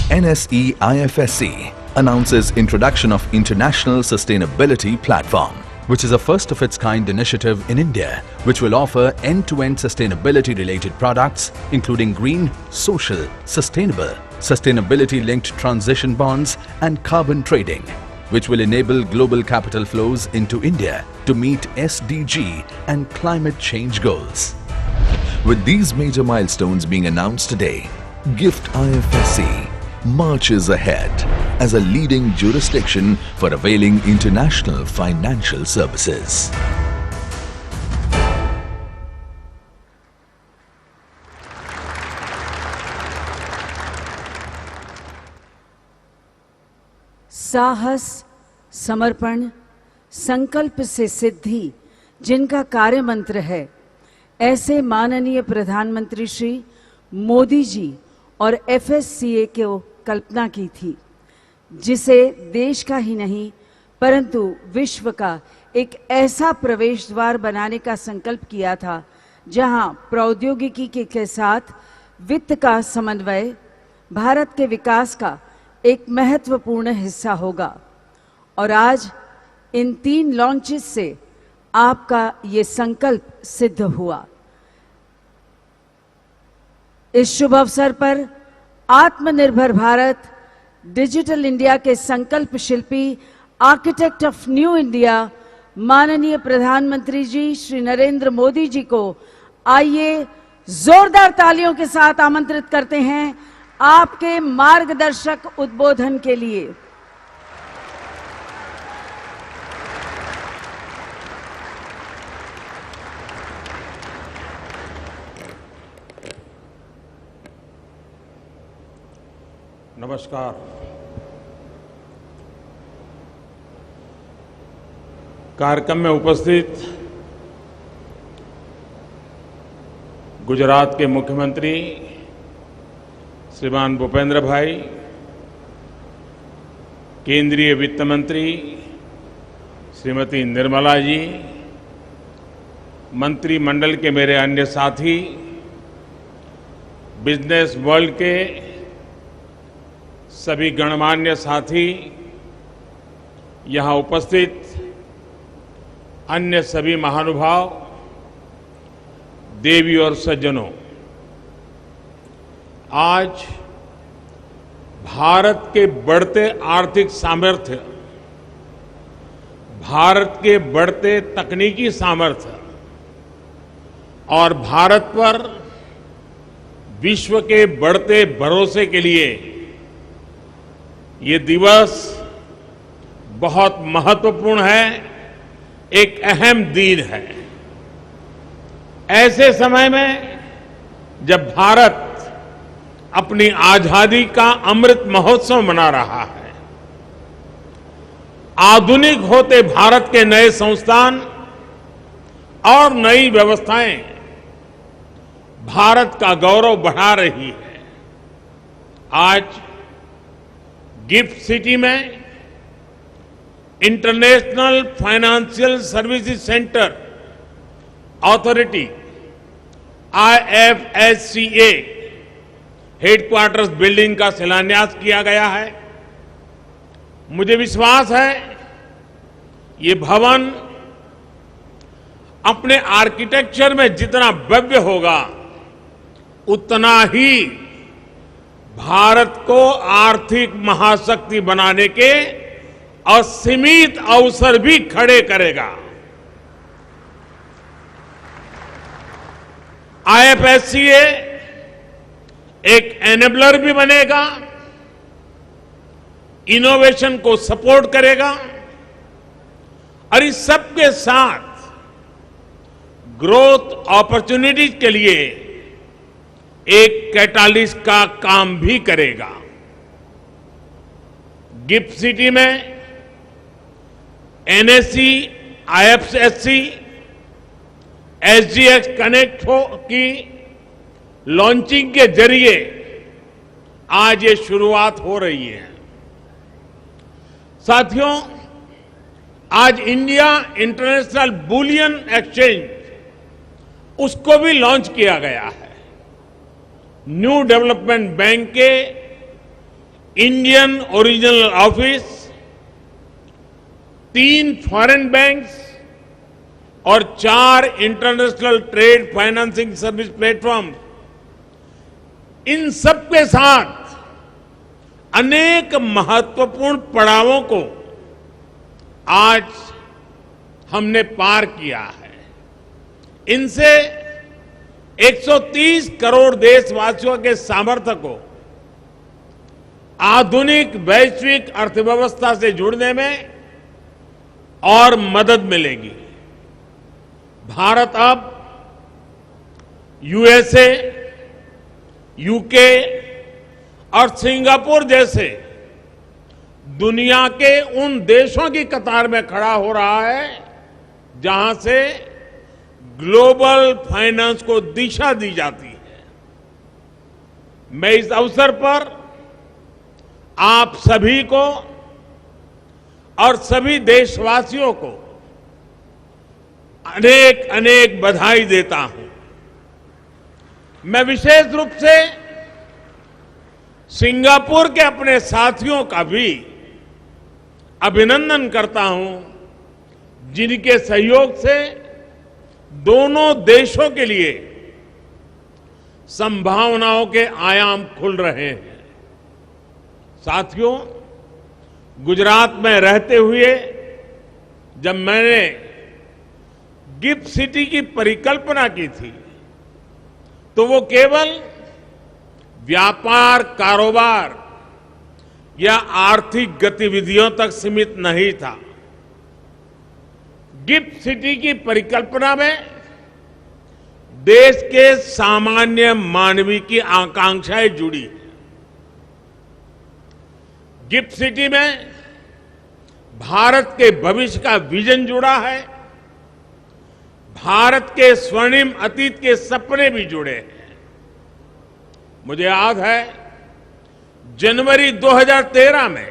Speaker 5: NSE IFSC announces introduction of International Sustainability Platform, which is a first-of-its-kind initiative in India, which will offer end-to-end sustainability-related products, including green, social, sustainable, sustainability-linked transition bonds and carbon trading, which will enable global capital flows into India to meet SDG and climate change goals. With these major milestones being announced today, GIFT IFSC marches ahead as a leading jurisdiction for availing international financial services.
Speaker 1: साहस, समर्पण, संकल्प से सिद्धि जिनका कार्य मंत्र है, ऐसे माननीय प्रधानमंत्री श्री मोदी जी और FSCA को कल्पना की थी, जिसे देश का ही नहीं परंतु विश्व का एक ऐसा प्रवेश द्वार बनाने का संकल्प किया था, जहां प्रौद्योगिकी के साथ वित्त का समन्वय भारत के विकास का एक महत्वपूर्ण हिस्सा होगा। और आज इन 3 लॉन्चेस से आपका ये संकल्प सिद्ध हुआ। इस शुभ अवसर पर आत्मनिर्भर भारत, डिजिटल इंडिया के संकल्प शिल्पी, आर्किटेक्ट ऑफ न्यू इंडिया माननीय प्रधानमंत्री जी श्री नरेंद्र मोदी जी को आइए जोरदार तालियों के साथ आमंत्रित करते हैं आपके मार्गदर्शक उद्बोधन के लिए।
Speaker 7: नमस्कार। कार्यक्रम में उपस्थित गुजरात के मुख्यमंत्री श्रीमान भूपेंद्र भाई, केंद्रीय वित्त मंत्री श्रीमती निर्मला जी, मंत्रिमंडल के मेरे अन्य साथी, बिजनेस वर्ल्ड के सभी गणमान्य साथी, यहाँ उपस्थित अन्य सभी महानुभाव, देवी और सज्जनों, आज भारत के बढ़ते आर्थिक सामर्थ्य, भारत के बढ़ते तकनीकी सामर्थ्य और भारत पर विश्व के बढ़ते भरोसे के लिए ये दिवस बहुत महत्वपूर्ण है, एक अहम दिन है। ऐसे समय में जब भारत अपनी आजादी का अमृत महोत्सव मना रहा है, आधुनिक होते भारत के नए संस्थान और नई व्यवस्थाएं भारत का गौरव बढ़ा रही है। आज गिफ्ट सिटी में international financial services centre authority IFSCA headquarters building का शिलान्यास किया गया है। मुझे विश्वास है ये भवन अपने आर्किटेक्चर में जितना भव्य होगा, उतना ही भारत को आर्थिक महाशक्ति बनाने के असीमित अवसर भी खड़े करेगा। IFSCA एक एनेबलर भी बनेगा, इनोवेशन को सपोर्ट करेगा और इस सब के साथ ग्रोथ अपॉर्चुनिटीज के लिए एक कैटालिस्ट का काम भी करेगा। गिफ्ट सिटी में NSE, IFSC, SGX कनेक्ट की लॉन्चिंग के जरिए आज ये शुरुआत हो रही है। साथियों, आज इंडिया इंटरनेशनल बुलियन एक्सचेंज उसको भी लॉन्च किया गया है। न्यू डेवलपमेंट बैंक के Indian original office, 3 foreign banks और 4 international trade financing service platform, इन सब के साथ अनेक महत्वपूर्ण पड़ावों को आज हमने पार किया है। इनसे 130 करोड़ देशवासियों के सामर्थ्य को आधुनिक वैश्विक अर्थव्यवस्था से जुड़ने में और मदद मिलेगी। भारत अब USA, UK और सिंगापुर जैसे दुनिया के उन देशों की कतार में खड़ा हो रहा है जहां से ग्लोबल फाइनेंस को दिशा दी जाती है। मैं इस अवसर पर आप सभी को और सभी देशवासियों को अनेक अनेक बधाई देता हूं। मैं विशेष रूप से सिंगापुर के अपने साथियों का भी अभिनंदन करता हूं, जिनके सहयोग से दोनों देशों के लिए संभावनाओं के आयाम खुल रहे हैं। साथियों, गुजरात में रहते हुए जब मैंने गिफ्ट सिटी की परिकल्पना की थी, तो वो केवल व्यापार, कारोबार या आर्थिक गतिविधियों तक सीमित नहीं था। गिफ्ट सिटी की परिकल्पना में देश के सामान्य मानवी की आकांक्षाएं जुड़ी हैं। गिफ्ट सिटी में भारत के भविष्य का विजन जुड़ा है, भारत के स्वर्णिम अतीत के सपने भी जुड़े हैं। मुझे याद है जनवरी 2013 में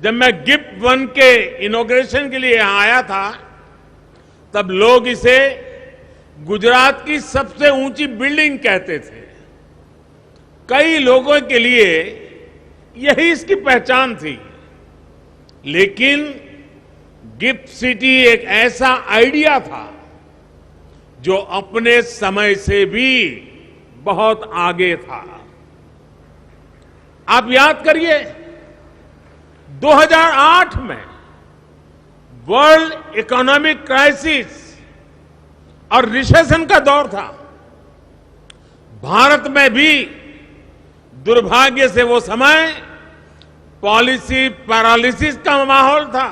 Speaker 7: जब मैं गिफ्ट वन के इनॉग्रेशन के लिए यहां आया था, तब लोग इसे गुजरात की सबसे ऊंची बिल्डिंग कहते थे। कई लोगों के लिए यही इसकी पहचान थी। लेकिन गिफ्ट सिटी एक ऐसा आइडिया था जो अपने समय से भी बहुत आगे था। आप याद करिए, 2008 में वर्ल्ड इकोनॉमिक क्राइसिस और रिसेशन का दौर था। भारत में भी दुर्भाग्य से वो समय पॉलिसी पैरालिसिस का माहौल था।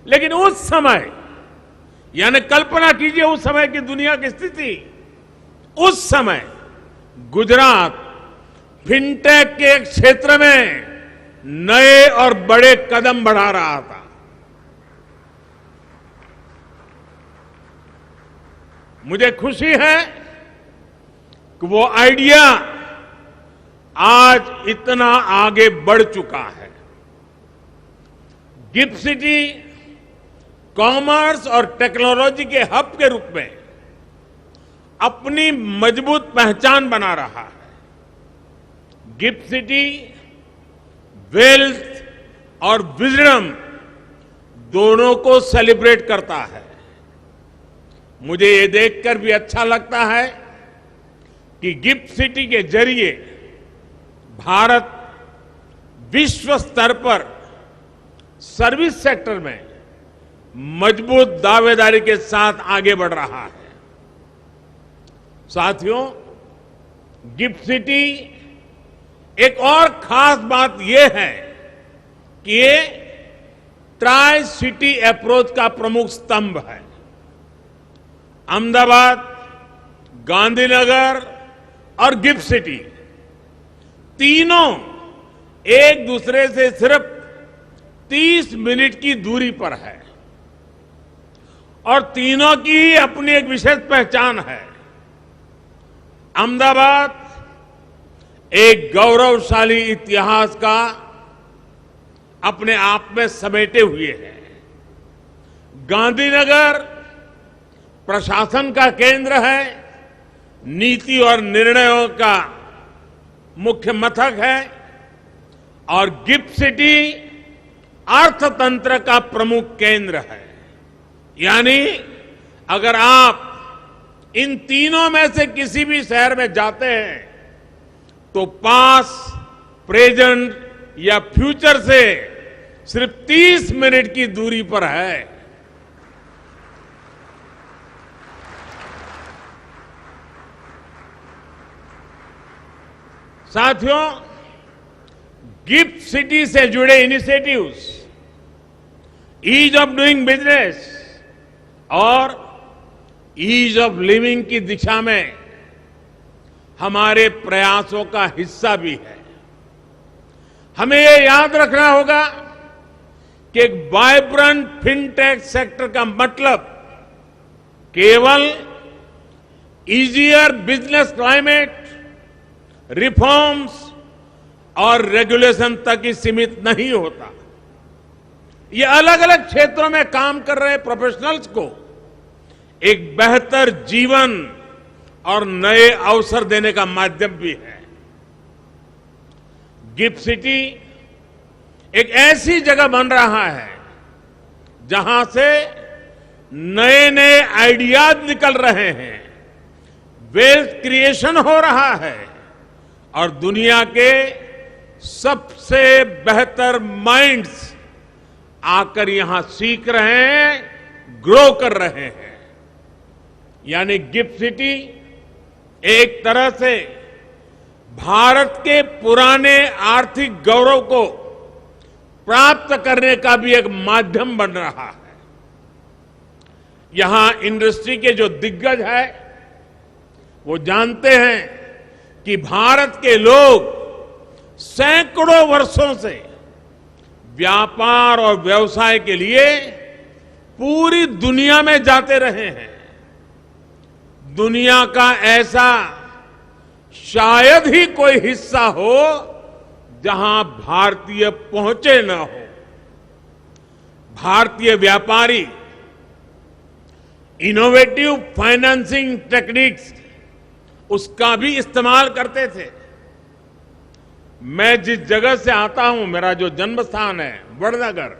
Speaker 7: लेकिन उस समय, यानी कल्पना कीजिए उस समय की दुनिया की स्थिति, उस समय गुजरात फिनटेक के क्षेत्र में नए और बड़े कदम बढ़ा रहा था। मुझे खुशी है कि वो आइडिया आज इतना आगे बढ़ चुका है। गिफ्ट सिटी कॉमर्स और टेक्नोलॉजी के हब के रूप में अपनी मजबूत पहचान बना रहा है। गिफ्ट सिटी वेल्थ और विजडम दोनों को सेलिब्रेट करता है। मुझे ये देखकर भी अच्छा लगता है कि गिफ्ट सिटी के जरिए भारत विश्व स्तर पर सर्विस सेक्टर में मजबूत दावेदारी के साथ आगे बढ़ रहा है। साथियों, गिफ्ट सिटी एक और खास बात यह है कि ये ट्राई सिटी अप्रोच का प्रमुख स्तंभ है। अहमदाबाद, गांधीनगर और गिफ्ट सिटी तीनों एक दूसरे से सिर्फ 30 मिनट की दूरी पर है और तीनों की ही अपनी एक विशेष पहचान है। अहमदाबाद एक गौरवशाली इतिहास का अपने आप में समेटे हुए है। गांधीनगर प्रशासन का केंद्र है, नीति और निर्णयों का मुख्य मथक है, और गिफ्ट सिटी अर्थतंत्र का प्रमुख केंद्र है। यानी अगर आप इन तीनों में से किसी भी शहर में जाते हैं तो पास, प्रेजेंट या फ्यूचर से सिर्फ 30 मिनट की दूरी पर है। साथियों, गिफ्ट सिटी से जुड़े initiatives ease of doing business और ईज ऑफ लिविंग की दिशा में हमारे प्रयासों का हिस्सा भी है। हमें ये याद रखना होगा कि एक वाइब्रेंट फिनटेक सेक्टर का मतलब केवल इजियर बिजनेस क्लाइमेट, रिफॉर्म्स और रेगुलेशन तक ही सीमित नहीं होता। ये अलग अलग क्षेत्रों में काम कर रहे प्रोफेशनल्स को एक बेहतर जीवन और नए अवसर देने का माध्यम भी है। गिफ्ट सिटी एक ऐसी जगह बन रहा है जहां से नए नए आइडियाज निकल रहे हैं, वेल्थ क्रिएशन हो रहा है और दुनिया के सबसे बेहतर माइंड्स आकर यहां सीख रहे हैं, ग्रो कर रहे हैं। यानी गिफ्ट सिटी एक तरह से भारत के पुराने आर्थिक गौरव को प्राप्त करने का भी एक माध्यम बन रहा है। यहां इंडस्ट्री के जो दिग्गज है वो जानते हैं कि भारत के लोग सैकड़ों वर्षों से व्यापार और व्यवसाय के लिए पूरी दुनिया में जाते रहे हैं। दुनिया का ऐसा शायद ही कोई हिस्सा हो जहां भारतीय पहुंचे न हो, भारतीय व्यापारी इनोवेटिव फाइनेंसिंग टेक्निक्स उसका भी इस्तेमाल करते थे। मैं जिस जगह से आता हूं, मेरा जो जन्म स्थान है वडनगर,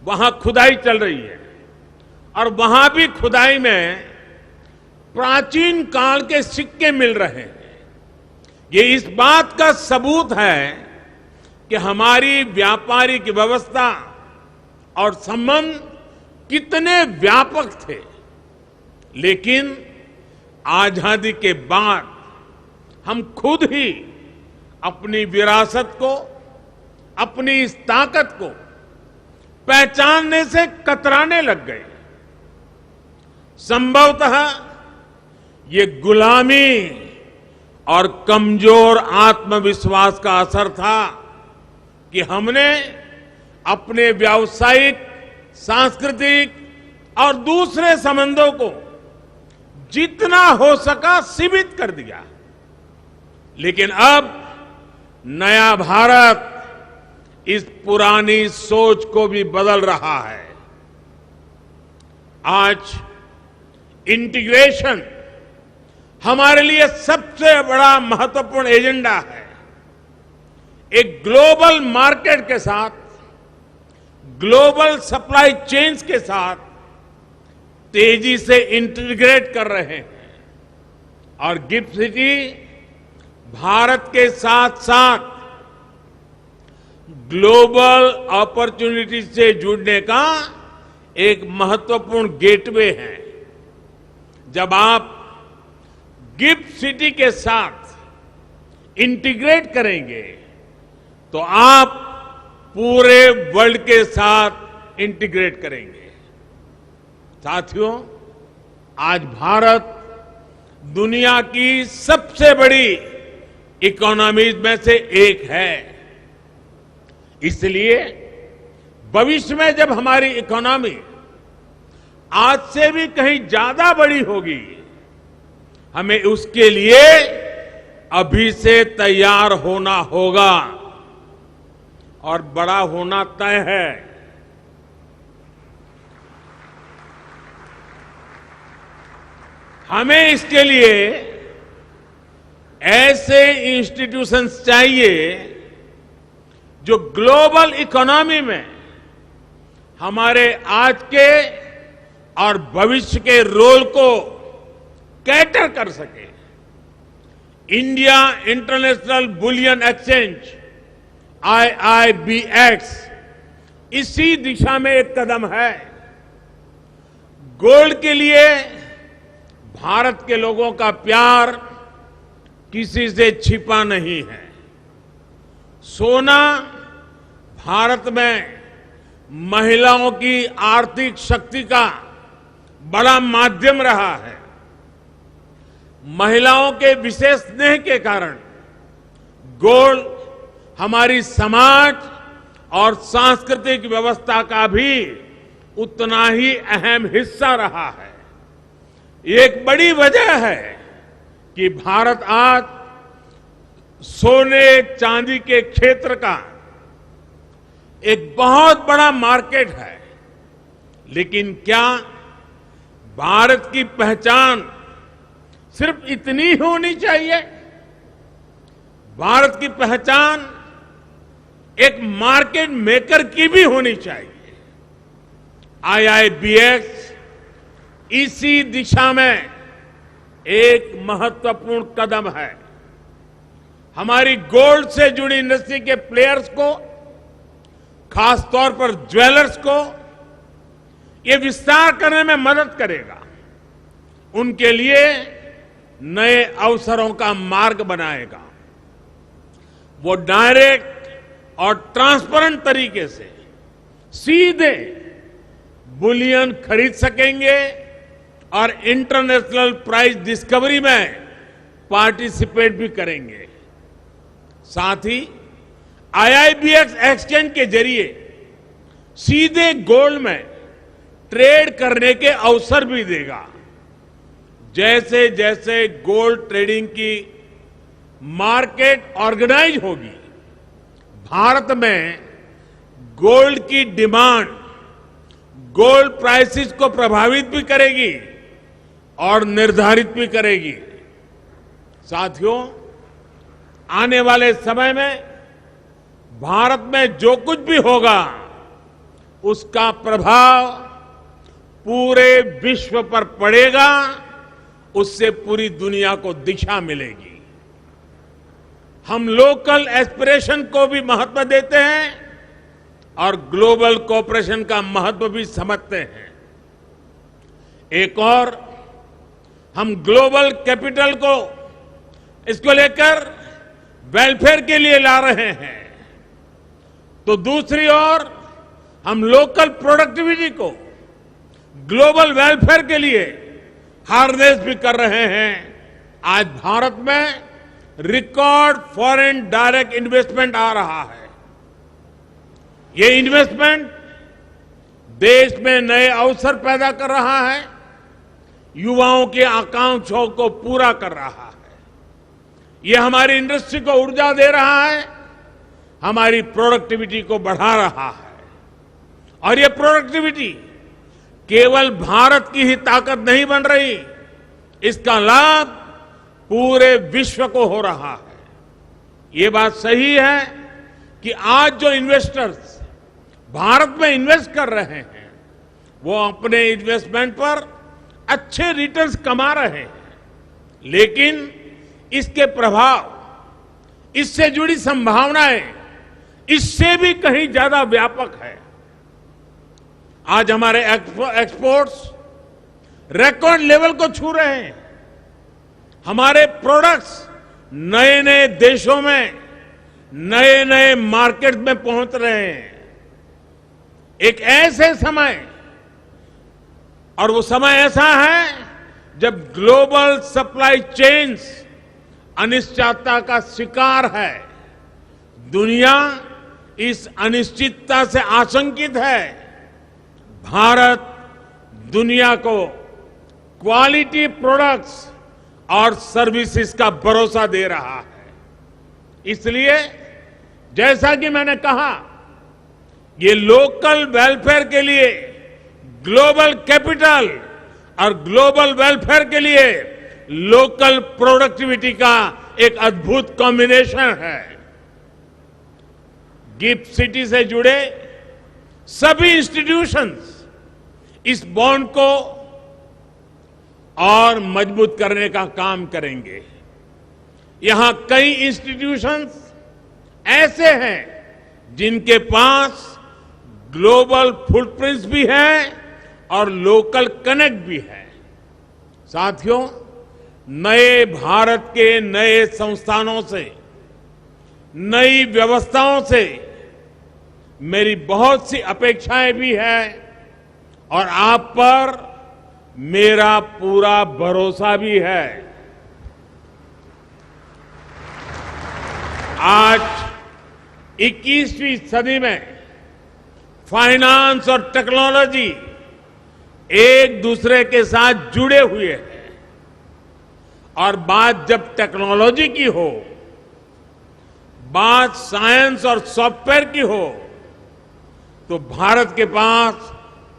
Speaker 7: वहां खुदाई चल रही है और वहां भी खुदाई में प्राचीन काल के सिक्के मिल रहे हैं। ये इस बात का सबूत है कि हमारी व्यापारिक व्यवस्था और संबंध कितने व्यापक थे। लेकिन आजादी के बाद हम खुद ही अपनी विरासत को, अपनी इस ताकत को पहचानने से कतराने लग गए। संभवतः ये गुलामी और कमजोर आत्मविश्वास का असर था कि हमने अपने व्यावसायिक, सांस्कृतिक और दूसरे संबंधों को जितना हो सका सीमित कर दिया। लेकिन अब नया भारत इस पुरानी सोच को भी बदल रहा है। आज इंटीग्रेशन हमारे लिए सबसे बड़ा महत्वपूर्ण एजेंडा है। एक ग्लोबल मार्केट के साथ, ग्लोबल सप्लाई चेन्स के साथ तेजी से इंटीग्रेट कर रहे हैं और गिफ्ट सिटी भारत के साथ साथ ग्लोबल अपॉर्चुनिटी से जुड़ने का एक महत्वपूर्ण गेटवे है। जब आप गिफ्ट सिटी के साथ इंटीग्रेट करेंगे तो आप पूरे वर्ल्ड के साथ इंटीग्रेट करेंगे। साथियों, आज भारत दुनिया की सबसे बड़ी इकोनॉमीज में से एक है। इसलिए भविष्य में जब हमारी इकोनॉमी आज से भी कहीं ज्यादा बड़ी होगी, हमें उसके लिए अभी से तैयार होना होगा और बड़ा होना तय है। हमें इसके लिए ऐसे इंस्टीट्यूशंस चाहिए जो ग्लोबल इकोनॉमी में हमारे आज के और भविष्य के रोल को कैटर कर सके। India international bullion exchange IIBX इसी दिशा में एक कदम है। गोल्ड के लिए भारत के लोगों का प्यार किसी से छिपा नहीं है। सोना भारत में महिलाओं की आर्थिक शक्ति का बड़ा माध्यम रहा है। महिलाओं के विशेष स्नेह के कारण गोल्ड हमारी समाज और सांस्कृतिक व्यवस्था का भी उतना ही अहम हिस्सा रहा है। एक बड़ी वजह है कि भारत आज सोने चांदी के क्षेत्र का एक बहुत बड़ा मार्केट है। लेकिन क्या भारत की पहचान सिर्फ इतनी होनी चाहिए? भारत की पहचान एक मार्केट मेकर की भी होनी चाहिए। IIBX इसी दिशा में एक महत्वपूर्ण कदम है। हमारी गोल्ड से जुड़ी इंडस्ट्री के प्लेयर्स को, खासतौर पर ज्वेलर्स को ये विस्तार करने में मदद करेगा। उनके लिए नए अवसरों का मार्ग बनाएगा। वो डायरेक्ट और ट्रांसपेरेंट तरीके से सीधे बुलियन खरीद सकेंगे और इंटरनेशनल प्राइस डिस्कवरी में पार्टिसिपेट भी करेंगे। साथ ही IIBX एक्सचेंज के जरिए सीधे गोल्ड में ट्रेड करने के अवसर भी देगा। जैसे जैसे गोल्ड ट्रेडिंग की मार्केट ऑर्गेनाइज होगी, भारत में गोल्ड की डिमांड गोल्ड प्राइसेस को प्रभावित भी करेगी और निर्धारित भी करेगी। साथियों, आने वाले समय में भारत में जो कुछ भी होगा उसका प्रभाव पूरे विश्व पर पड़ेगा, उससे पूरी दुनिया को दिशा मिलेगी। हम लोकल एस्पिरेशन को भी महत्व देते हैं और ग्लोबल कोऑपरेशन का महत्व भी समझते हैं। एक और हम ग्लोबल कैपिटल को इसको लेकर वेलफेयर के लिए ला रहे हैं, तो दूसरी ओर हम लोकल प्रोडक्टिविटी को ग्लोबल वेलफेयर के लिए हार्नेस भी कर रहे हैं। आज भारत में रिकॉर्ड फॉरेन डायरेक्ट इन्वेस्टमेंट आ रहा है। ये इन्वेस्टमेंट देश में नए अवसर पैदा कर रहा है, युवाओं की आकांक्षाओं को पूरा कर रहा है। ये हमारी इंडस्ट्री को ऊर्जा दे रहा है, हमारी प्रोडक्टिविटी को बढ़ा रहा है। और ये प्रोडक्टिविटी केवल भारत की ही ताकत नहीं बन रही, इसका लाभ पूरे विश्व को हो रहा है। ये बात सही है कि आज जो इन्वेस्टर्स भारत में इन्वेस्ट कर रहे हैं वो अपने इन्वेस्टमेंट पर अच्छे रिटर्न्स कमा रहे हैं, लेकिन इसके प्रभाव, इससे जुड़ी संभावनाएं इससे भी कहीं ज्यादा व्यापक है। आज हमारे एक्सपोर्ट्स रिकॉर्ड लेवल को छू रहे हैं। हमारे प्रोडक्ट्स नए नए देशों में, नए नए मार्केट में पहुंच रहे हैं। एक ऐसे समय, और वो समय ऐसा है जब ग्लोबल सप्लाई चेन्स अनिश्चितता का शिकार है। दुनिया इस अनिश्चितता से आशंकित है। भारत दुनिया को क्वालिटी प्रोडक्ट्स और सर्विसेज का भरोसा दे रहा है। इसलिए जैसा कि मैंने कहा, ये लोकल वेलफेयर के लिए ग्लोबल कैपिटल और ग्लोबल वेलफेयर के लिए लोकल प्रोडक्टिविटी का एक अद्भुत कॉम्बिनेशन है। गिफ्ट सिटी से जुड़े सभी इंस्टीट्यूशंस इस बॉन्ड को और मजबूत करने का काम करेंगे। यहां कई इंस्टीट्यूशंस ऐसे हैं जिनके पास ग्लोबल फुटप्रिंट्स भी है और लोकल कनेक्ट भी है। साथियों, नए भारत के नए संस्थानों से, नई व्यवस्थाओं से मेरी बहुत सी अपेक्षाएं भी है और आप पर मेरा पूरा भरोसा भी है। आज 21वीं सदी में फाइनेंस और टेक्नोलॉजी एक दूसरे के साथ जुड़े हुए हैं और बात जब टेक्नोलॉजी की हो, बात साइंस और सॉफ्टवेयर की हो, तो भारत के पास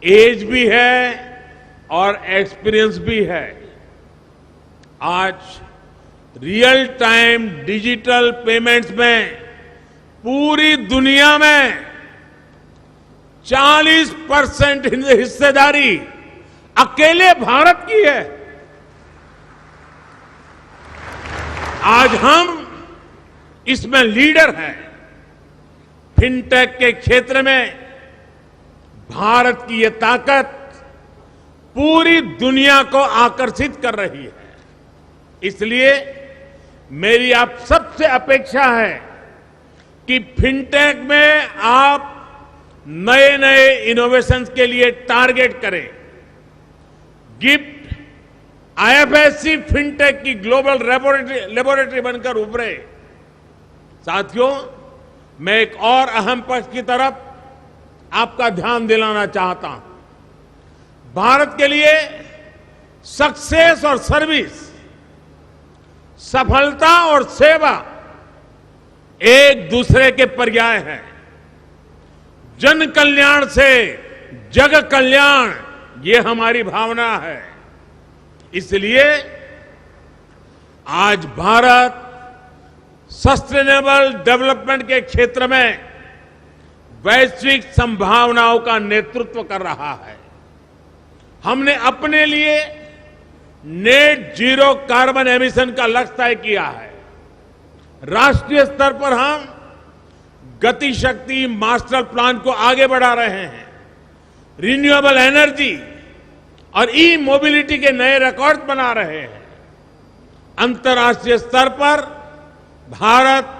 Speaker 7: एज भी है और एक्सपीरियंस भी है। आज रियल टाइम डिजिटल पेमेंट्स में पूरी दुनिया में 40% हिस्सेदारी अकेले भारत की है। आज हम इसमें लीडर हैं। फिनटेक के क्षेत्र में भारत की ये ताकत पूरी दुनिया को आकर्षित कर रही है। इसलिए मेरी आप सबसे अपेक्षा है कि फिनटेक में आप नए नए इनोवेशंस के लिए टारगेट करें। गिफ्ट आईएफएससी फिनटेक की ग्लोबल लेबोरेटरी बनकर उभरे। साथियों, मैं एक और अहम पक्ष की तरफ आपका ध्यान दिलाना चाहता हूं। भारत के लिए सक्सेस और सर्विस, सफलता और सेवा, एक दूसरे के पर्याय हैं। जन कल्याण से जग कल्याण, ये हमारी भावना है। इसलिए आज भारत सस्टेनेबल डेवलपमेंट के क्षेत्र में वैश्विक संभावनाओं का नेतृत्व कर रहा है। हमने अपने लिए नेट जीरो कार्बन एमिशन का लक्ष्य तय किया है। राष्ट्रीय स्तर पर हम गति शक्ति मास्टर प्लान को आगे बढ़ा रहे हैं। रिन्यूएबल एनर्जी और ई मोबिलिटी के नए रिकॉर्ड बना रहे हैं। अंतर्राष्ट्रीय स्तर पर भारत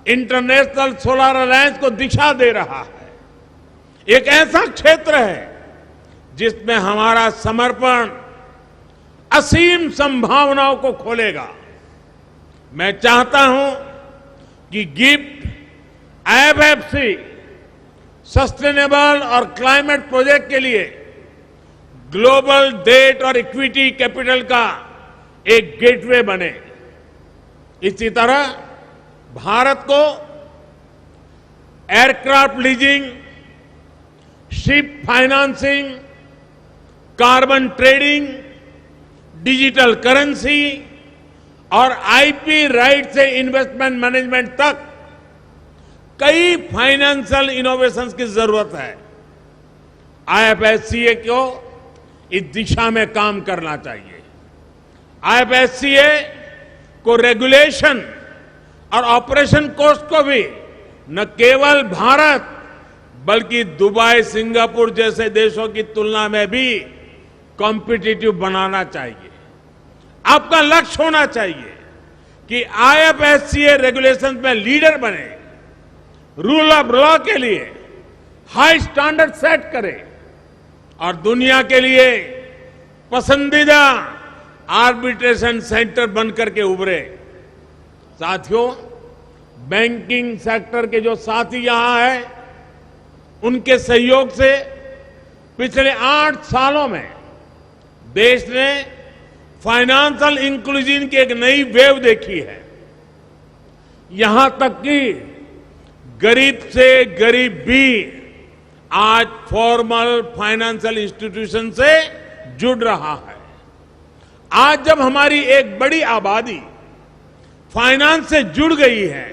Speaker 7: इंटरनेशनल सोलर अलायंस को दिशा दे रहा है। एक ऐसा क्षेत्र है जिसमें हमारा समर्पण असीम संभावनाओं को खोलेगा। मैं चाहता हूं कि गिफ्ट आईएफएससी सस्टेनेबल और क्लाइमेट प्रोजेक्ट के लिए ग्लोबल डेट और इक्विटी कैपिटल का एक गेटवे बने। इसी तरह भारत को aircraft leasing, ship financing, carbon trading, digital currency और आईपी राइट से इन्वेस्टमेंट मैनेजमेंट तक कई फाइनेंशियल इनोवेशंस की जरूरत है। आईएफएससीए को इस दिशा में काम करना चाहिए। आईएफएससीए को रेगुलेशन और ऑपरेशन कॉस्ट को भी न केवल भारत बल्कि दुबई, सिंगापुर जैसे देशों की तुलना में भी कॉम्पिटिटिव बनाना चाहिए। आपका लक्ष्य होना चाहिए कि आईएफएससीए रेगुलेशन में लीडर बने, रूल ऑफ लॉ के लिए हाई स्टैंडर्ड सेट करे और दुनिया के लिए पसंदीदा आर्बिट्रेशन सेंटर बनकर के उभरे। साथियों, बैंकिंग सेक्टर के जो साथी यहां हैं, उनके सहयोग से पिछले 8 सालों में देश ने फाइनेंशियल इंक्लूजन की एक नई वेव देखी है। यहां तक कि गरीब से गरीब भी आज फॉर्मल फाइनेंशियल इंस्टीट्यूशन से जुड़ रहा है। आज जब हमारी एक बड़ी आबादी फाइनेंस से जुड़ गई है,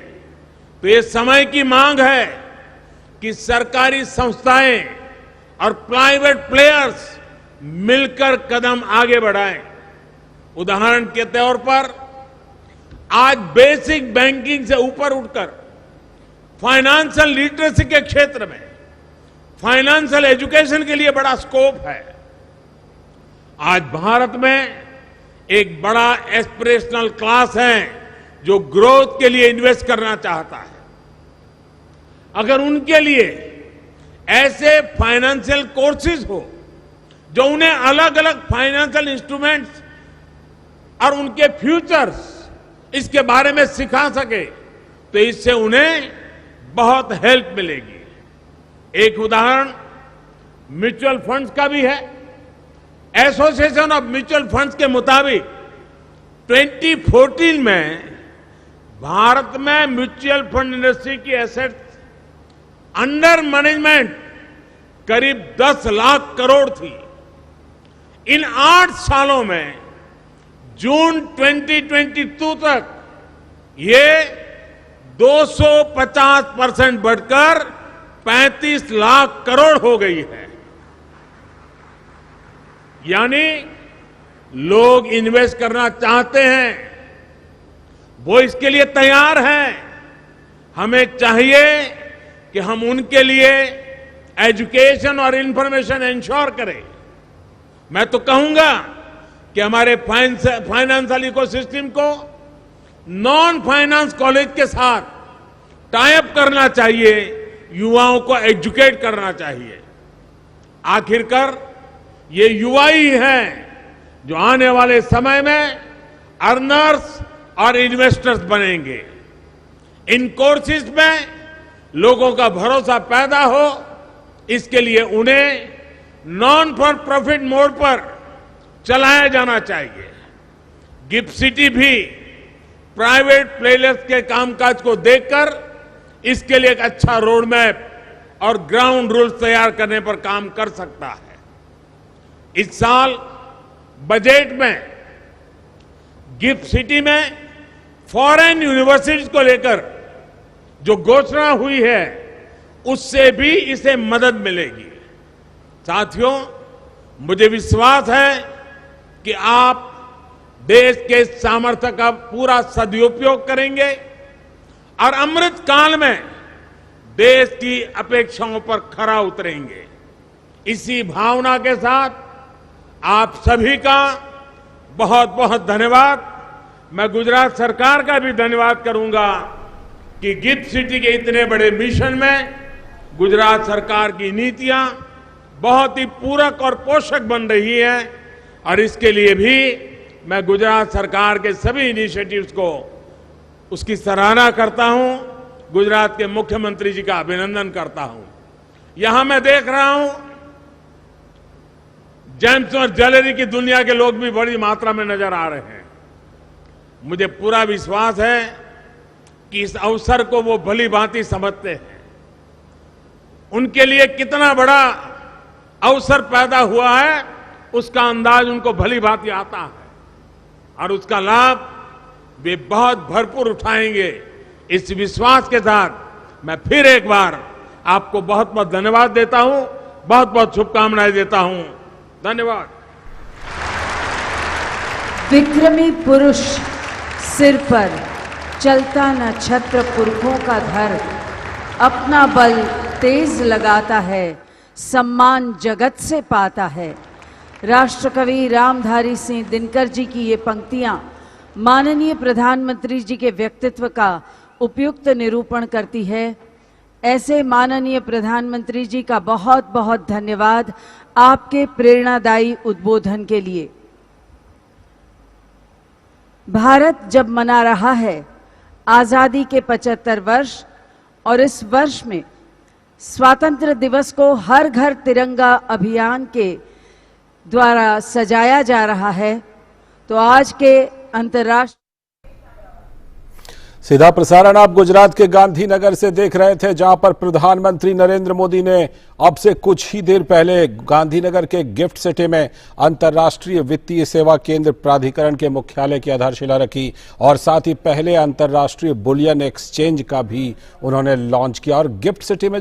Speaker 7: तो ये समय की मांग है कि सरकारी संस्थाएं और प्राइवेट प्लेयर्स मिलकर कदम आगे बढ़ाएं। उदाहरण के तौर पर आज बेसिक बैंकिंग से ऊपर उठकर फाइनेंशियल लिटरेसी के क्षेत्र में फाइनेंशियल एजुकेशन के लिए बड़ा स्कोप है। आज भारत में एक बड़ा एस्पिरेशनल क्लास है जो ग्रोथ के लिए इन्वेस्ट करना चाहता है। अगर उनके लिए ऐसे फाइनेंशियल कोर्सेज हो जो उन्हें अलग अलग फाइनेंशियल इंस्ट्रूमेंट्स और उनके फ्यूचर्स इसके बारे में सिखा सके, तो इससे उन्हें बहुत हेल्प मिलेगी। एक उदाहरण म्यूचुअल फंड्स का भी है। एसोसिएशन ऑफ म्यूचुअल फंड्स के मुताबिक 2014 में भारत में म्यूचुअल फंड इंडस्ट्री की एसेट्स अंडर मैनेजमेंट करीब 10 लाख करोड़ थी। इन 8 सालों में जून 2022 तक ये 250% बढ़कर 35 लाख करोड़ हो गई है। यानी लोग इन्वेस्ट करना चाहते हैं, वो इसके लिए तैयार हैं। हमें चाहिए कि हम उनके लिए एजुकेशन और इंफॉर्मेशन इंश्योर करें। मैं तो कहूंगा कि हमारे फाइनेंशियल इकोसिस्टम को नॉन फाइनेंस कॉलेज के साथ टाई अप करना चाहिए, युवाओं को एजुकेट करना चाहिए। आखिरकार ये युवा ही हैं जो आने वाले समय में अर्नर्स और इन्वेस्टर्स बनेंगे। इन कोर्सेज में लोगों का भरोसा पैदा हो, इसके लिए उन्हें नॉन फॉर प्रॉफिट मोड पर चलाया जाना चाहिए। गिफ्ट सिटी भी प्राइवेट प्लेयर्स के कामकाज को देखकर इसके लिए एक अच्छा रोड मैप और ग्राउंड रूल्स तैयार करने पर काम कर सकता है। इस साल बजट में गिफ्ट सिटी में फॉरेन यूनिवर्सिटीज को लेकर जो घोषणा हुई है उससे भी इसे मदद मिलेगी। साथियों, मुझे विश्वास है कि आप देश के सामर्थ्य का पूरा सदुपयोग करेंगे और अमृत काल में देश की अपेक्षाओं पर खरा उतरेंगे। इसी भावना के साथ आप सभी का बहुत बहुत धन्यवाद। मैं गुजरात सरकार का भी धन्यवाद करूंगा कि गिफ्ट सिटी के इतने बड़े मिशन में गुजरात सरकार की नीतियां बहुत ही पूरक और पोषक बन रही है और इसके लिए भी मैं गुजरात सरकार के सभी इनिशिएटिव्स को उसकी सराहना करता हूं। गुजरात के मुख्यमंत्री जी का अभिनंदन करता हूं। यहां मैं देख रहा हूं जेम्स और ज्वेलरी की दुनिया के लोग भी बड़ी मात्रा में नजर आ रहे हैं। मुझे पूरा विश्वास है कि इस अवसर को वो भली भांति समझते हैं। उनके लिए कितना बड़ा अवसर पैदा हुआ है उसका अंदाज उनको भली भांति आता है और उसका लाभ वे बहुत भरपूर उठाएंगे। इस विश्वास के साथ मैं फिर एक बार आपको बहुत बहुत धन्यवाद देता हूं, बहुत बहुत शुभकामनाएं देता हूं। धन्यवाद।
Speaker 1: विक्रमी पुरुष सिर पर चलता न छत्र पुरखों का धर, अपना बल तेज लगाता है, सम्मान जगत से पाता है। राष्ट्रकवि रामधारी सिंह दिनकर जी की ये पंक्तियां माननीय प्रधानमंत्री जी के व्यक्तित्व का उपयुक्त निरूपण करती है। ऐसे माननीय प्रधानमंत्री जी का बहुत बहुत धन्यवाद आपके प्रेरणादायी उद्बोधन के लिए। भारत जब मना रहा है आजादी के 75 वर्ष और इस वर्ष में स्वातंत्र्य दिवस को हर घर तिरंगा अभियान के द्वारा सजाया जा रहा है, तो आज के अंतर्राष्ट्रीय
Speaker 8: सीधा प्रसारण आप गुजरात के गांधीनगर से देख रहे थे, जहां पर प्रधानमंत्री नरेंद्र मोदी ने अब से कुछ ही देर पहले गांधीनगर के गिफ्ट सिटी में अंतर्राष्ट्रीय वित्तीय सेवा केंद्र प्राधिकरण के मुख्यालय की आधारशिला रखी और साथ ही पहले अंतर्राष्ट्रीय बुलियन एक्सचेंज का भी उन्होंने लॉन्च किया। और गिफ्ट सिटी में